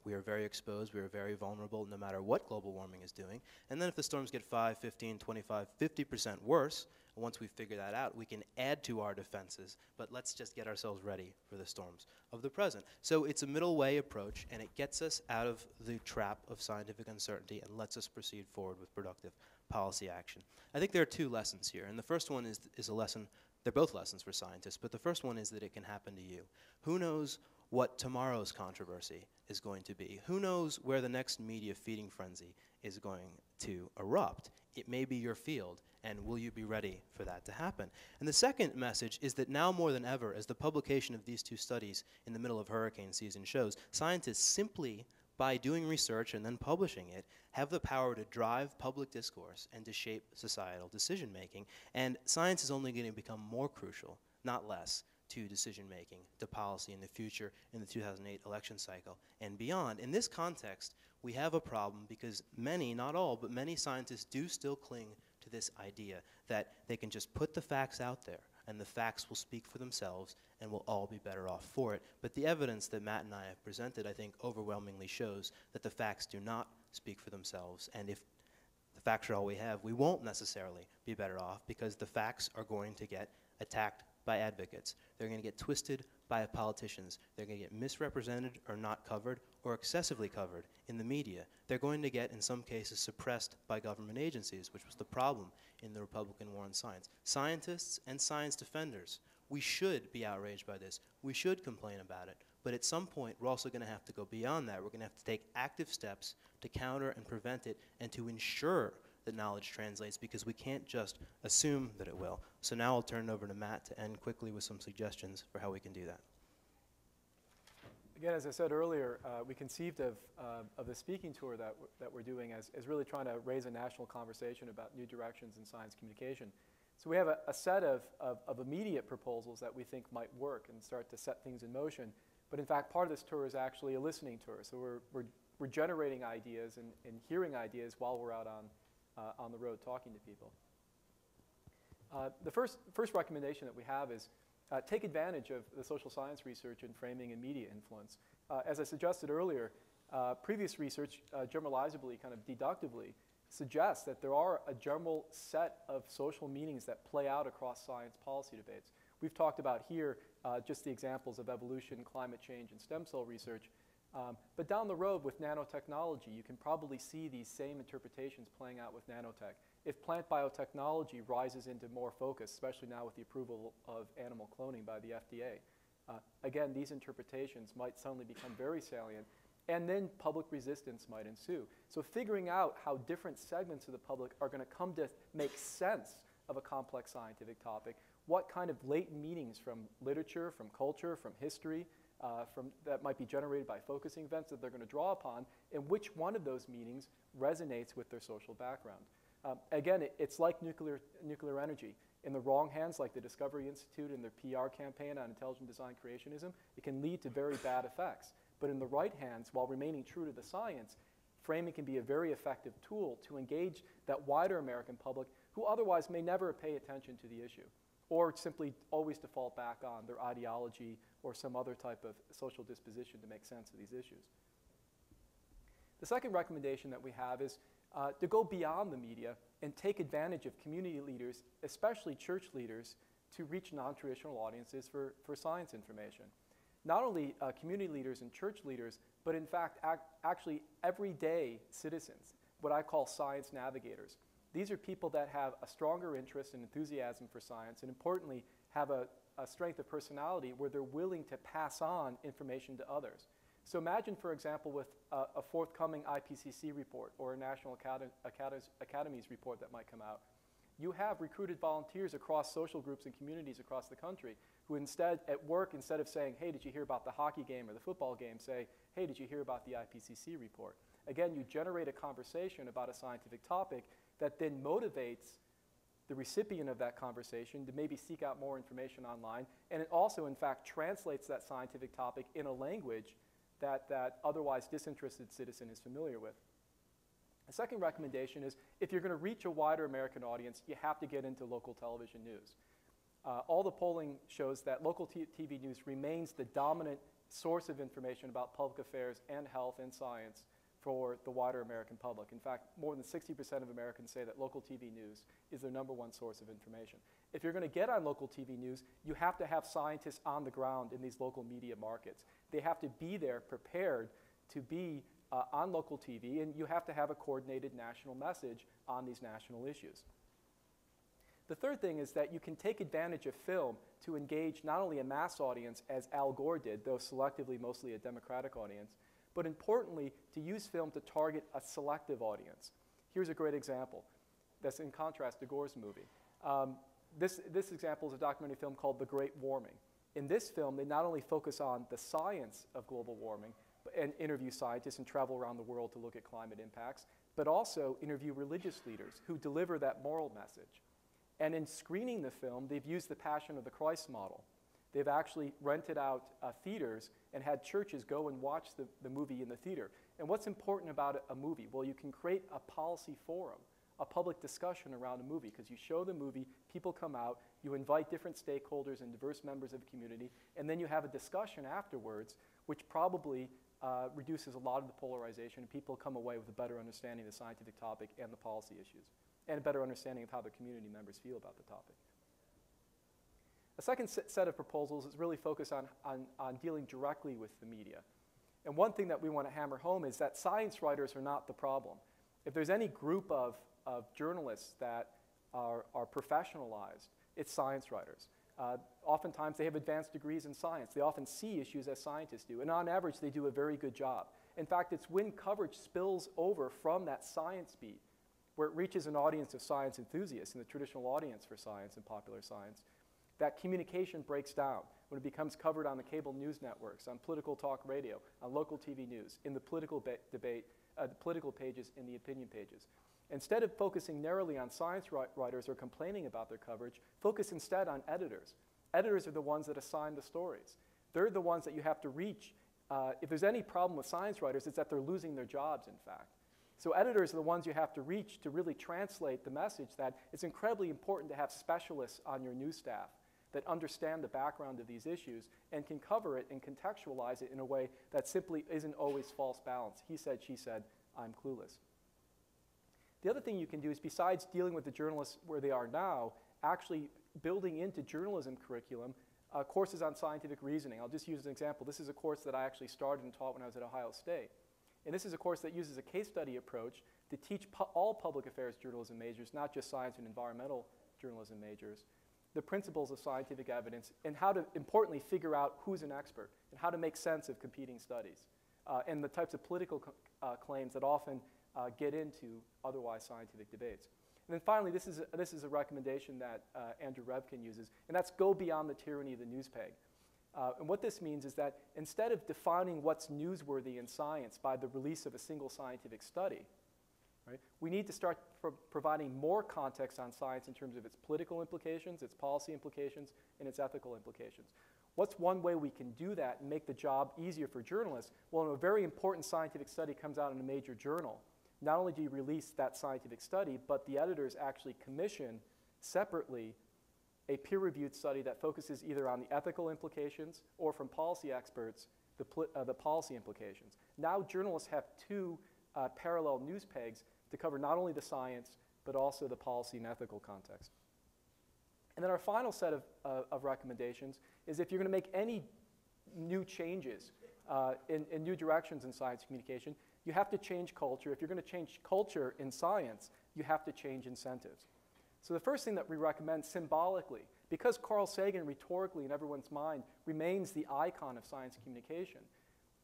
[SPEAKER 1] We are very exposed, we are very vulnerable no matter what global warming is doing. And then if the storms get 5, 15, 25, 50% worse, once we figure that out, we can add to our defenses, but let's just get ourselves ready for the storms of the present. So it's a middle way approach, and it gets us out of the trap of scientific uncertainty and lets us proceed forward with productive policy action. I think there are two lessons here, and the first one is a lesson. They're both lessons for scientists, but the first one is that it can happen to you. Who knows what tomorrow's controversy is going to be? Who knows where the next media feeding frenzy is going to erupt? It may be your field, and will you be ready for that to happen? And the second message is that now more than ever, as the publication of these two studies in the middle of hurricane season shows, scientists simply, by doing research and then publishing it, have the power to drive public discourse and to shape societal decision-making. And science is only going to become more crucial, not less, to decision-making, to policy in the future, in the 2008 election cycle, and beyond. In this context, we have a problem because many, not all, but many scientists do still cling to this idea that they can just put the facts out there and the facts will speak for themselves and we'll all be better off for it. But the evidence that Matt and I have presented, I think, overwhelmingly shows that the facts do not speak for themselves. And if the facts are all we have, we won't necessarily be better off because the facts are going to get attacked by advocates. They're going to get twisted by politicians. They're going to get misrepresented or not covered or excessively covered in the media. They're going to get, in some cases, suppressed by government agencies, which was the problem in the Republican war on science. Scientists and science defenders, we should be outraged by this. We should complain about it. But at some point, we're also going to have to go beyond that. We're going to have to take active steps to counter and prevent it and to ensure that knowledge translates, because we can't just assume that it will. So now I'll turn it over to Matt to end quickly with some suggestions for how we can do that.
[SPEAKER 2] Again, as I said earlier, we conceived of the speaking tour that we're doing as really trying to raise a national conversation about new directions in science communication. So we have a set of immediate proposals that we think might work and start to set things in motion. But in fact, part of this tour is actually a listening tour. So we're generating ideas and hearing ideas while we're out on the road talking to people. The first recommendation that we have is take advantage of the social science research in framing and media influence. As I suggested earlier, previous research generalizably, kind of deductively, suggests that there are a general set of social meanings that play out across science policy debates. We've talked about here just the examples of evolution, climate change, and stem cell research. But down the road with nanotechnology, you can probably see these same interpretations playing out with nanotech. If plant biotechnology rises into more focus, especially now with the approval of animal cloning by the FDA, again, these interpretations might suddenly become very salient, and then public resistance might ensue. So figuring out how different segments of the public are going to come to make sense of a complex scientific topic, what kind of latent meanings from literature, from culture, from history, that might be generated by focusing events that they're going to draw upon, and which one of those meanings resonates with their social background. Again, it's like nuclear energy. In the wrong hands, like the Discovery Institute and their PR campaign on intelligent design creationism, it can lead to very bad effects. But in the right hands, while remaining true to the science, framing can be a very effective tool to engage that wider American public who otherwise may never pay attention to the issue, or simply always default back on their ideology or some other type of social disposition to make sense of these issues. The second recommendation that we have is to go beyond the media and take advantage of community leaders, especially church leaders, to reach non-traditional audiences for science information. Not only community leaders and church leaders, but in fact, actually everyday citizens, what I call science navigators. These are people that have a stronger interest and enthusiasm for science, and importantly, have a strength of personality where they're willing to pass on information to others. So imagine, for example, with a forthcoming IPCC report or a National Academies report that might come out. You have recruited volunteers across social groups and communities across the country who instead, at work, instead of saying, hey, did you hear about the hockey game or the football game, say, hey, did you hear about the IPCC report? Again, you generate a conversation about a scientific topic that then motivates the recipient of that conversation to maybe seek out more information online, and it also, in fact, translates that scientific topic in a language that otherwise disinterested citizen is familiar with. The second recommendation is if you're going to reach a wider American audience, you have to get into local television news. All the polling shows that local TV news remains the dominant source of information about public affairs and health and science for the wider American public. In fact, more than 60% of Americans say that local TV news is their #1 source of information. If you're going to get on local TV news, you have to have scientists on the ground in these local media markets. They have to be there prepared to be on local TV, and you have to have a coordinated national message on these national issues. The third thing is that you can take advantage of film to engage not only a mass audience, as Al Gore did, though selectively mostly a Democratic audience, but importantly, to use film to target a selective audience. Here's a great example that's in contrast to Gore's movie. This example is a documentary film called The Great Warming. In this film, they not only focus on the science of global warming and interview scientists and travel around the world to look at climate impacts, but also interview religious leaders who deliver that moral message. And in screening the film, they've used the Passion of the Christ model. They've actually rented out theaters and had churches go and watch the movie in the theater. And what's important about a movie? Well, you can create a policy forum, a public discussion around a movie, because you show the movie, people come out, you invite different stakeholders and diverse members of the community, and then you have a discussion afterwards, which probably reduces a lot of the polarization, and people come away with a better understanding of the scientific topic and the policy issues, and a better understanding of how the community members feel about the topic. A second set of proposals is really focused on dealing directly with the media. And one thing that we want to hammer home is that science writers are not the problem. If there's any group of journalists that are professionalized, it's science writers. Oftentimes they have advanced degrees in science. They often see issues as scientists do. And on average, they do a very good job. In fact, it's when coverage spills over from that science beat, where it reaches an audience of science enthusiasts and the traditional audience for science and popular science, that communication breaks down when it becomes covered on the cable news networks, on political talk radio, on local TV news, in the political debate, the political pages, in the opinion pages. Instead of focusing narrowly on science writers or complaining about their coverage, focus instead on editors. Editors are the ones that assign the stories. They're the ones that you have to reach. If there's any problem with science writers, it's that they're losing their jobs, in fact. So editors are the ones you have to reach to really translate the message that it's incredibly important to have specialists on your news staff that understand the background of these issues and can cover it and contextualize it in a way that simply isn't always false balance. He said, she said, I'm clueless. The other thing you can do is, besides dealing with the journalists where they are now, actually building into journalism curriculum courses on scientific reasoning. I'll just use an example. This is a course that I actually started and taught when I was at Ohio State. And this is a course that uses a case study approach to teach all public affairs journalism majors, not just science and environmental journalism majors, the principles of scientific evidence and how to, importantly, figure out who's an expert and how to make sense of competing studies and the types of political claims that often get into otherwise scientific debates. And then finally, this is a recommendation that Andrew Revkin uses, and that's go beyond the tyranny of the news peg. And what this means is that instead of defining what's newsworthy in science by the release of a single scientific study, right, we need to start providing more context on science in terms of its political implications, its policy implications, and its ethical implications. What's one way we can do that and make the job easier for journalists? Well, when a very important scientific study comes out in a major journal, not only do you release that scientific study, but the editors actually commission separately a peer-reviewed study that focuses either on the ethical implications or, from policy experts, the policy implications. Now journalists have two parallel news pegs to cover not only the science, but also the policy and ethical context. And then our final set of recommendations is, if you're going to make any new changes in new directions in science communication, you have to change culture. If you're going to change culture in science, you have to change incentives. So the first thing that we recommend symbolically, because Carl Sagan rhetorically in everyone's mind remains the icon of science communication,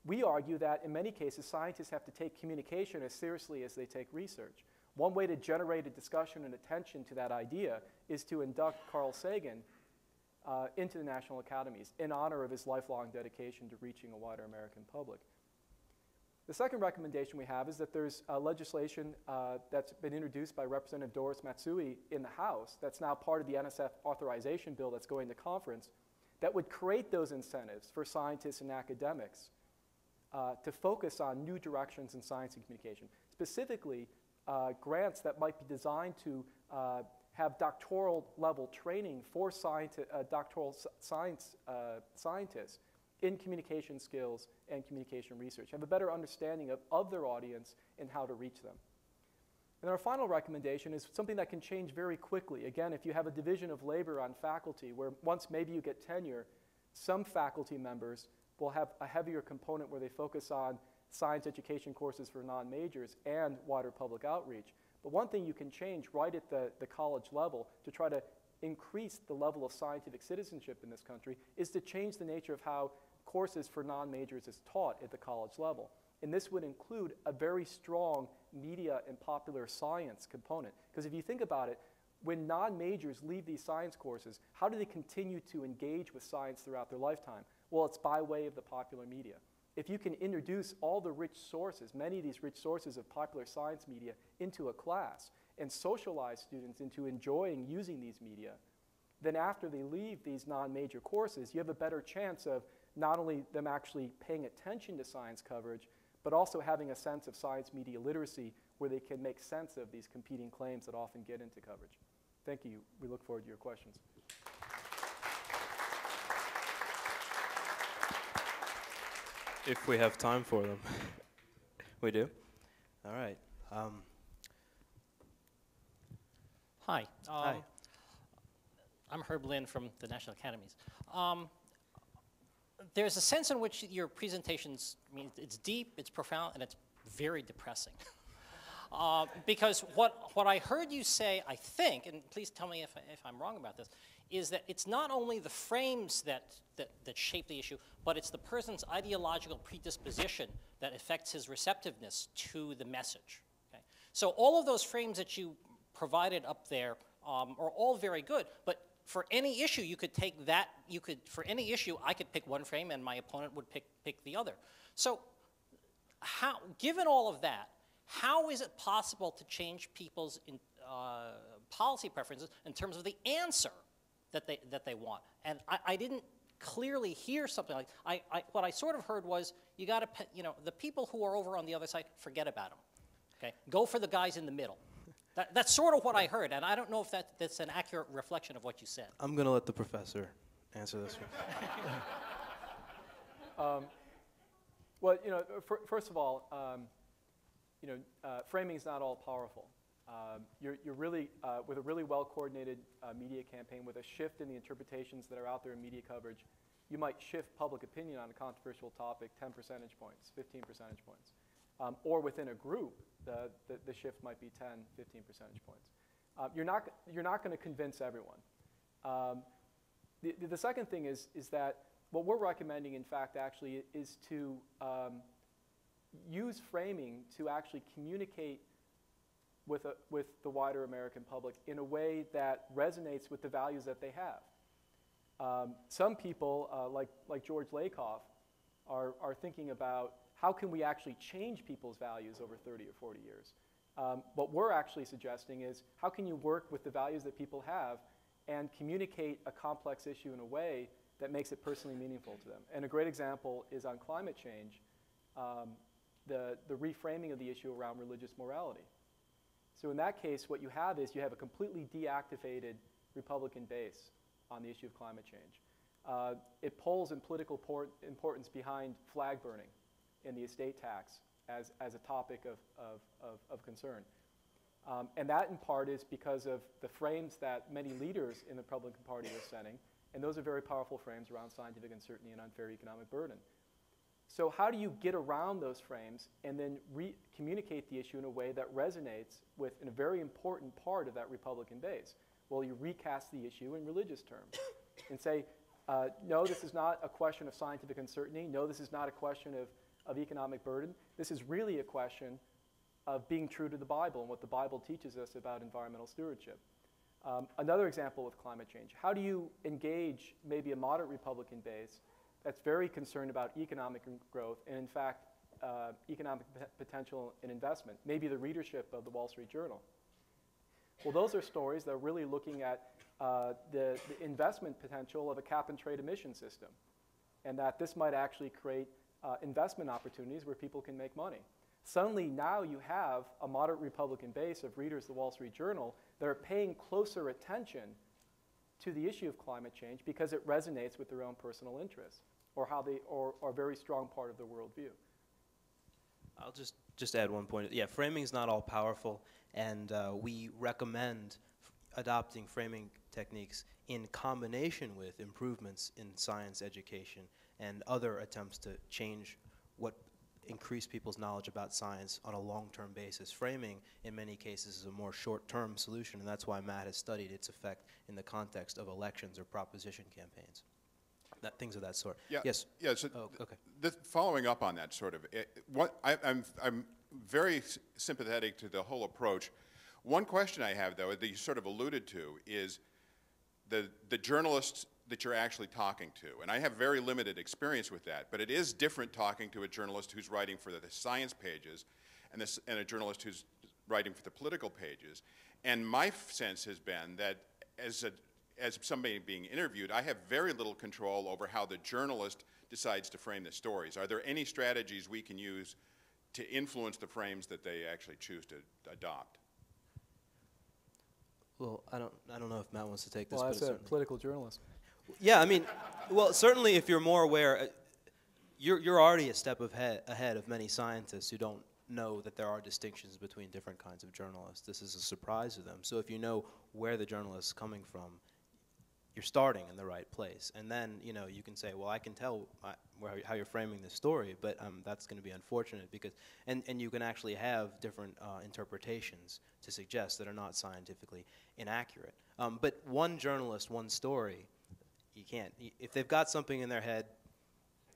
[SPEAKER 2] we argue that in many cases scientists have to take communication as seriously as they take research. One way to generate a discussion and attention to that idea is to induct Carl Sagan into the National Academies in honor of his lifelong dedication to reaching a wider American public. The second recommendation we have is that there's legislation that's been introduced by Representative Doris Matsui in the House that's now part of the NSF authorization bill that's going to conference that would create those incentives for scientists and academics to focus on new directions in science and communication. Specifically, grants that might be designed to have doctoral level training for doctoral scientists in communication skills and communication research, have a better understanding of their audience and how to reach them. And our final recommendation is something that can change very quickly. Again, if you have a division of labor on faculty where once maybe you get tenure, some faculty members will have a heavier component where they focus on science education courses for non-majors and wider public outreach. But one thing you can change right at the college level to try to increase the level of scientific citizenship in this country is to change the nature of how courses for non-majors is taught at the college level. And this would include a very strong media and popular science component. Because if you think about it, when non-majors leave these science courses, how do they continue to engage with science throughout their lifetime? Well, it's by way of the popular media. If you can introduce all the rich sources, many of these rich sources of popular science media into a class and socialize students into enjoying using these media, then after they leave these non-major courses, you have a better chance of not only them actually paying attention to science coverage, but also having a sense of science media literacy where they can make sense of these competing claims that often get into coverage. Thank you. We look forward to your questions.
[SPEAKER 1] If we have time for them. We do? All right.
[SPEAKER 3] Hi.
[SPEAKER 1] Hi.
[SPEAKER 3] I'm Herb Lynn from the National Academies. There's a sense in which your presentations, I mean, it's deep, it's profound, and it's very depressing. Because what I heard you say, I think, and please tell me if I'm wrong about this, is that it's not only the frames that shape the issue, but it's the person's ideological predisposition that affects his receptiveness to the message. Okay? So all of those frames that you provided up there are all very good, but for any issue, you could take that, for any issue, I could pick one frame and my opponent would pick the other. So given all of that, how is it possible to change people's policy preferences in terms of the answer that they want? And I didn't clearly hear something like, what I sort of heard was, you got to, the people who are over on the other side, forget about them. Okay? Go for the guys in the middle. That's sort of what I heard, and I don't know if that's an accurate reflection of what you said.
[SPEAKER 1] I'm going to let the professor answer this one.
[SPEAKER 2] Well, first of all, framing is not all powerful. You're really, with a really well-coordinated media campaign, with a shift in the interpretations that are out there in media coverage, you might shift public opinion on a controversial topic 10 percentage points, 15 percentage points. Or within a group, the shift might be 10, 15 percentage points. You're not going to convince everyone. The second thing is that what we're recommending, in fact, actually, is to use framing to actually communicate with the wider American public in a way that resonates with the values that they have. Some people, like George Lakoff, are thinking about how can we actually change people's values over 30 or 40 years. What we're actually suggesting is how can you work with the values that people have and communicate a complex issue in a way that makes it personally meaningful to them. And a great example is on climate change, the reframing of the issue around religious morality. So in that case, what you have is you have a completely deactivated Republican base on the issue of climate change. It pulls in political importance behind flag burning in the estate tax as a topic of concern. And that, in part, is because of the frames that many leaders in the Republican Party are setting, and those are very powerful frames around scientific uncertainty and unfair economic burden. So how do you get around those frames and then communicate the issue in a way that resonates with a very important part of that Republican base? Well, you recast the issue in religious terms and say, no, this is not a question of scientific uncertainty. No, this is not a question of economic burden. This is really a question of being true to the Bible and what the Bible teaches us about environmental stewardship. Another example with climate change. How do you engage maybe a moderate Republican base that's very concerned about economic growth and, in fact, economic potential and investment, maybe the readership of the Wall Street Journal? Well, those are stories that are really looking at the investment potential of a cap-and-trade emission system, and that this might actually create investment opportunities where people can make money. Suddenly now you have a moderate Republican base of readers of the Wall Street Journal that are paying closer attention to the issue of climate change because it resonates with their own personal interests or how they or a very strong part of their worldview.
[SPEAKER 1] I'll just add one point. Yeah, framing is not all powerful, and we recommend adopting framing techniques in combination with improvements in science education and other attempts to change what increase people's knowledge about science on a long-term basis. Framing, in many cases, is a more short-term solution, and that's why Matt has studied its effect in the context of elections or proposition campaigns. Things of that sort.
[SPEAKER 4] Yeah,
[SPEAKER 1] yes?
[SPEAKER 4] Yeah, so
[SPEAKER 1] oh, okay.
[SPEAKER 4] Following up on that sort of, I'm very sympathetic to the whole approach. One question I have, though, that you sort of alluded to, is the journalists that you're actually talking to. And I have very limited experience with that, but it is different talking to a journalist who's writing for the science pages and a journalist who's writing for the political pages. And my sense has been that as somebody being interviewed, I have very little control over how the journalist decides to frame the stories. Are there any strategies we can use to influence the frames that they actually choose to adopt?
[SPEAKER 1] Well, I don't know if Matt wants to take this.
[SPEAKER 2] Well,
[SPEAKER 1] but
[SPEAKER 2] as a political journalist.
[SPEAKER 1] Yeah, I mean, well, certainly if you're more aware, you're already a step ahead of many scientists who don't know that there are distinctions between different kinds of journalists. This is a surprise to them. So if you know where the journalist is coming from, you're starting in the right place. And then, you know, you can say, well, I can tell how you're framing this story, but that's going to be unfortunate because, and you can actually have different interpretations to suggest that are not scientifically inaccurate. But one journalist, one story, you can't, if they've got something in their head,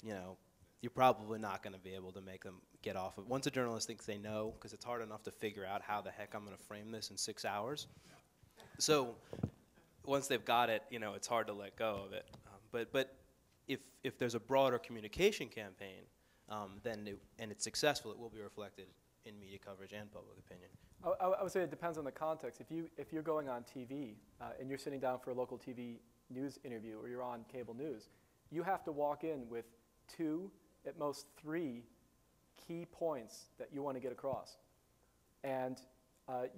[SPEAKER 1] you know, you're probably not going to be able to make them get off of it. Once a journalist thinks they know, because it's hard enough to figure out how the heck I'm going to frame this in 6 hours. So once they've got it, you know, it's hard to let go of it. But if there's a broader communication campaign, and it's successful, it will be reflected in media coverage and public opinion.
[SPEAKER 2] I would say it depends on the context. If you're going on TV and you're sitting down for a local TV news interview or you're on cable news, you have to walk in with 2, at most 3 key points that you want to get across. And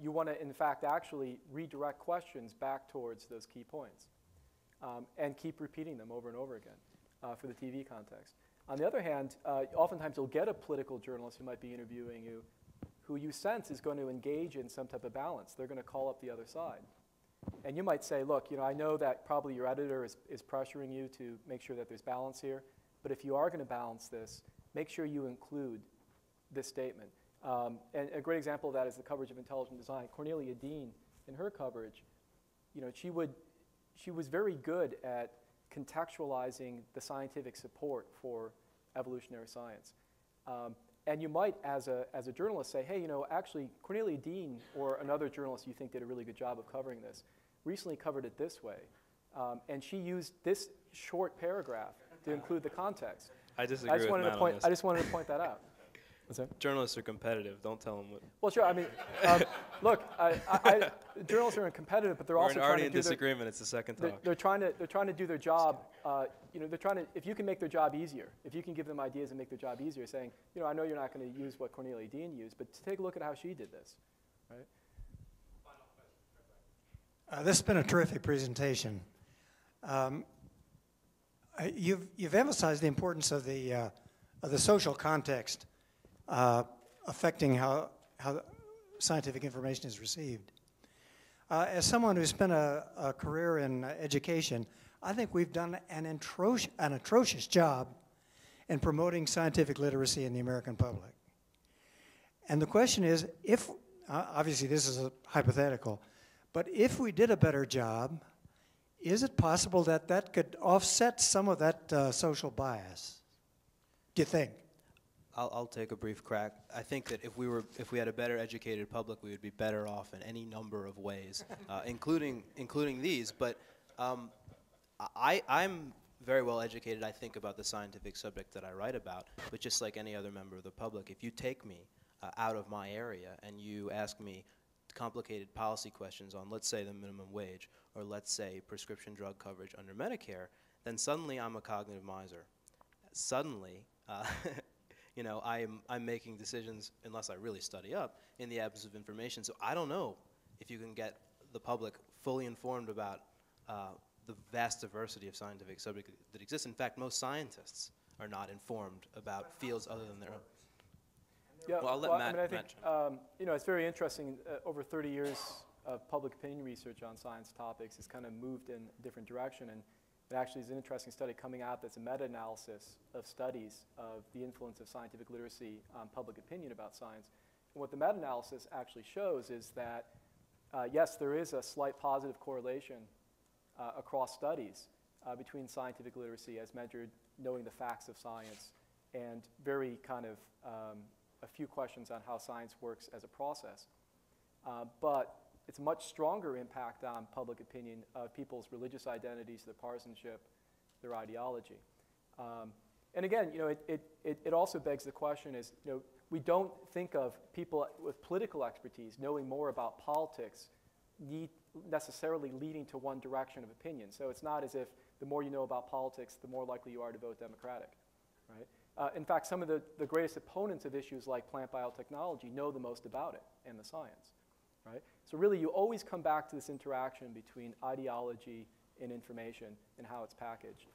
[SPEAKER 2] you want to, in fact, actually redirect questions back towards those key points and keep repeating them over and over again for the TV context. On the other hand, oftentimes you'll get a political journalist who might be interviewing you who you sense is going to engage in some type of balance. They're going to call up the other side. And you might say, look, you know, I know that probably your editor is pressuring you to make sure that there's balance here, but if you are going to balance this, make sure you include this statement. And a great example of that is the coverage of intelligent design. Cornelia Dean, in her coverage, you know, she was very good at contextualizing the scientific support for evolutionary science. And you might, as a journalist, say, hey, you know, actually, Cornelia Dean or another journalist you think did a really good job of covering this recently covered it this way. And she used this short paragraph to include the context.
[SPEAKER 1] I disagree with Matt on this.
[SPEAKER 2] I just wanted to point that out.
[SPEAKER 1] Journalists are competitive. Don't tell them what.
[SPEAKER 2] Well, sure. I mean, look, journalists are competitive, but they're also
[SPEAKER 1] already
[SPEAKER 2] trying to
[SPEAKER 1] in disagreement. It's the second talk.
[SPEAKER 2] They're trying to do their job. You know, they're trying to. If you can make their job easier, if you can give them ideas and make their job easier, saying, you know, I know you're not going to use what Cornelia Dean used, but take a look at how she did this, right?
[SPEAKER 5] This has been a terrific presentation. You've emphasized the importance of the social context affecting how scientific information is received. As someone who's spent a career in education, I think we've done an atrocious job in promoting scientific literacy in the American public. And the question is, if, obviously this is a hypothetical, but if we did a better job, is it possible that that could offset some of that social bias? Do you think?
[SPEAKER 1] I'll take a brief crack. I think that if we had a better educated public, we would be better off in any number of ways, including these. But I'm very well educated, I think, about the scientific subject that I write about. But just like any other member of the public, if you take me out of my area and you ask me complicated policy questions on, let's say, the minimum wage, or let's say prescription drug coverage under Medicare, then suddenly I'm a cognitive miser. Suddenly, You know, I'm making decisions, unless I really study up, in the absence of information. So I don't know if you can get the public fully informed about the vast diversity of scientific subjects that exists. In fact, most scientists are not informed about fields other than their own.
[SPEAKER 2] Yeah,
[SPEAKER 1] Well, I'll let Matt
[SPEAKER 2] I think, you know, it's very interesting. Over 30 years of public opinion research on science topics has kind of moved in a different direction. And it actually is an interesting study coming out that's a meta-analysis of studies of the influence of scientific literacy on public opinion about science. And what the meta-analysis actually shows is that, yes, there is a slight positive correlation across studies between scientific literacy as measured knowing the facts of science and very kind of a few questions on how science works as a process. But it's a much stronger impact on public opinion of people's religious identities, their partisanship, their ideology. And again, you know, it also begs the question is, you know, we don't think of people with political expertise knowing more about politics necessarily leading to one direction of opinion. So it's not as if the more you know about politics, the more likely you are to vote Democratic, right? In fact, some of the greatest opponents of issues like plant biotechnology know the most about it and the science, right? So really, you always come back to this interaction between ideology and information and how it's packaged.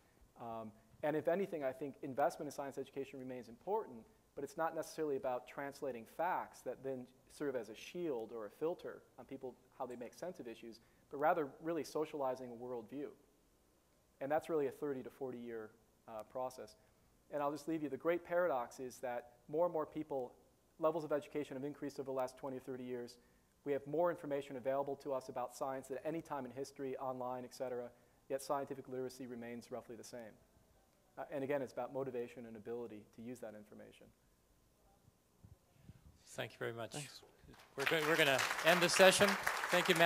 [SPEAKER 2] And if anything, I think investment in science education remains important, but it's not necessarily about translating facts that then serve as a shield or a filter on people, how they make sense of issues, but rather really socializing a worldview. And that's really a 30 to 40 year process. And I'll just leave you, the great paradox is that more and more people, levels of education have increased over the last 20 or 30 years. We have more information available to us about science at any time in history, online, et cetera, yet scientific literacy remains roughly the same. And again, it's about motivation and ability to use that information.
[SPEAKER 6] Thank you very much. We're going to end the session. Thank you, Matt.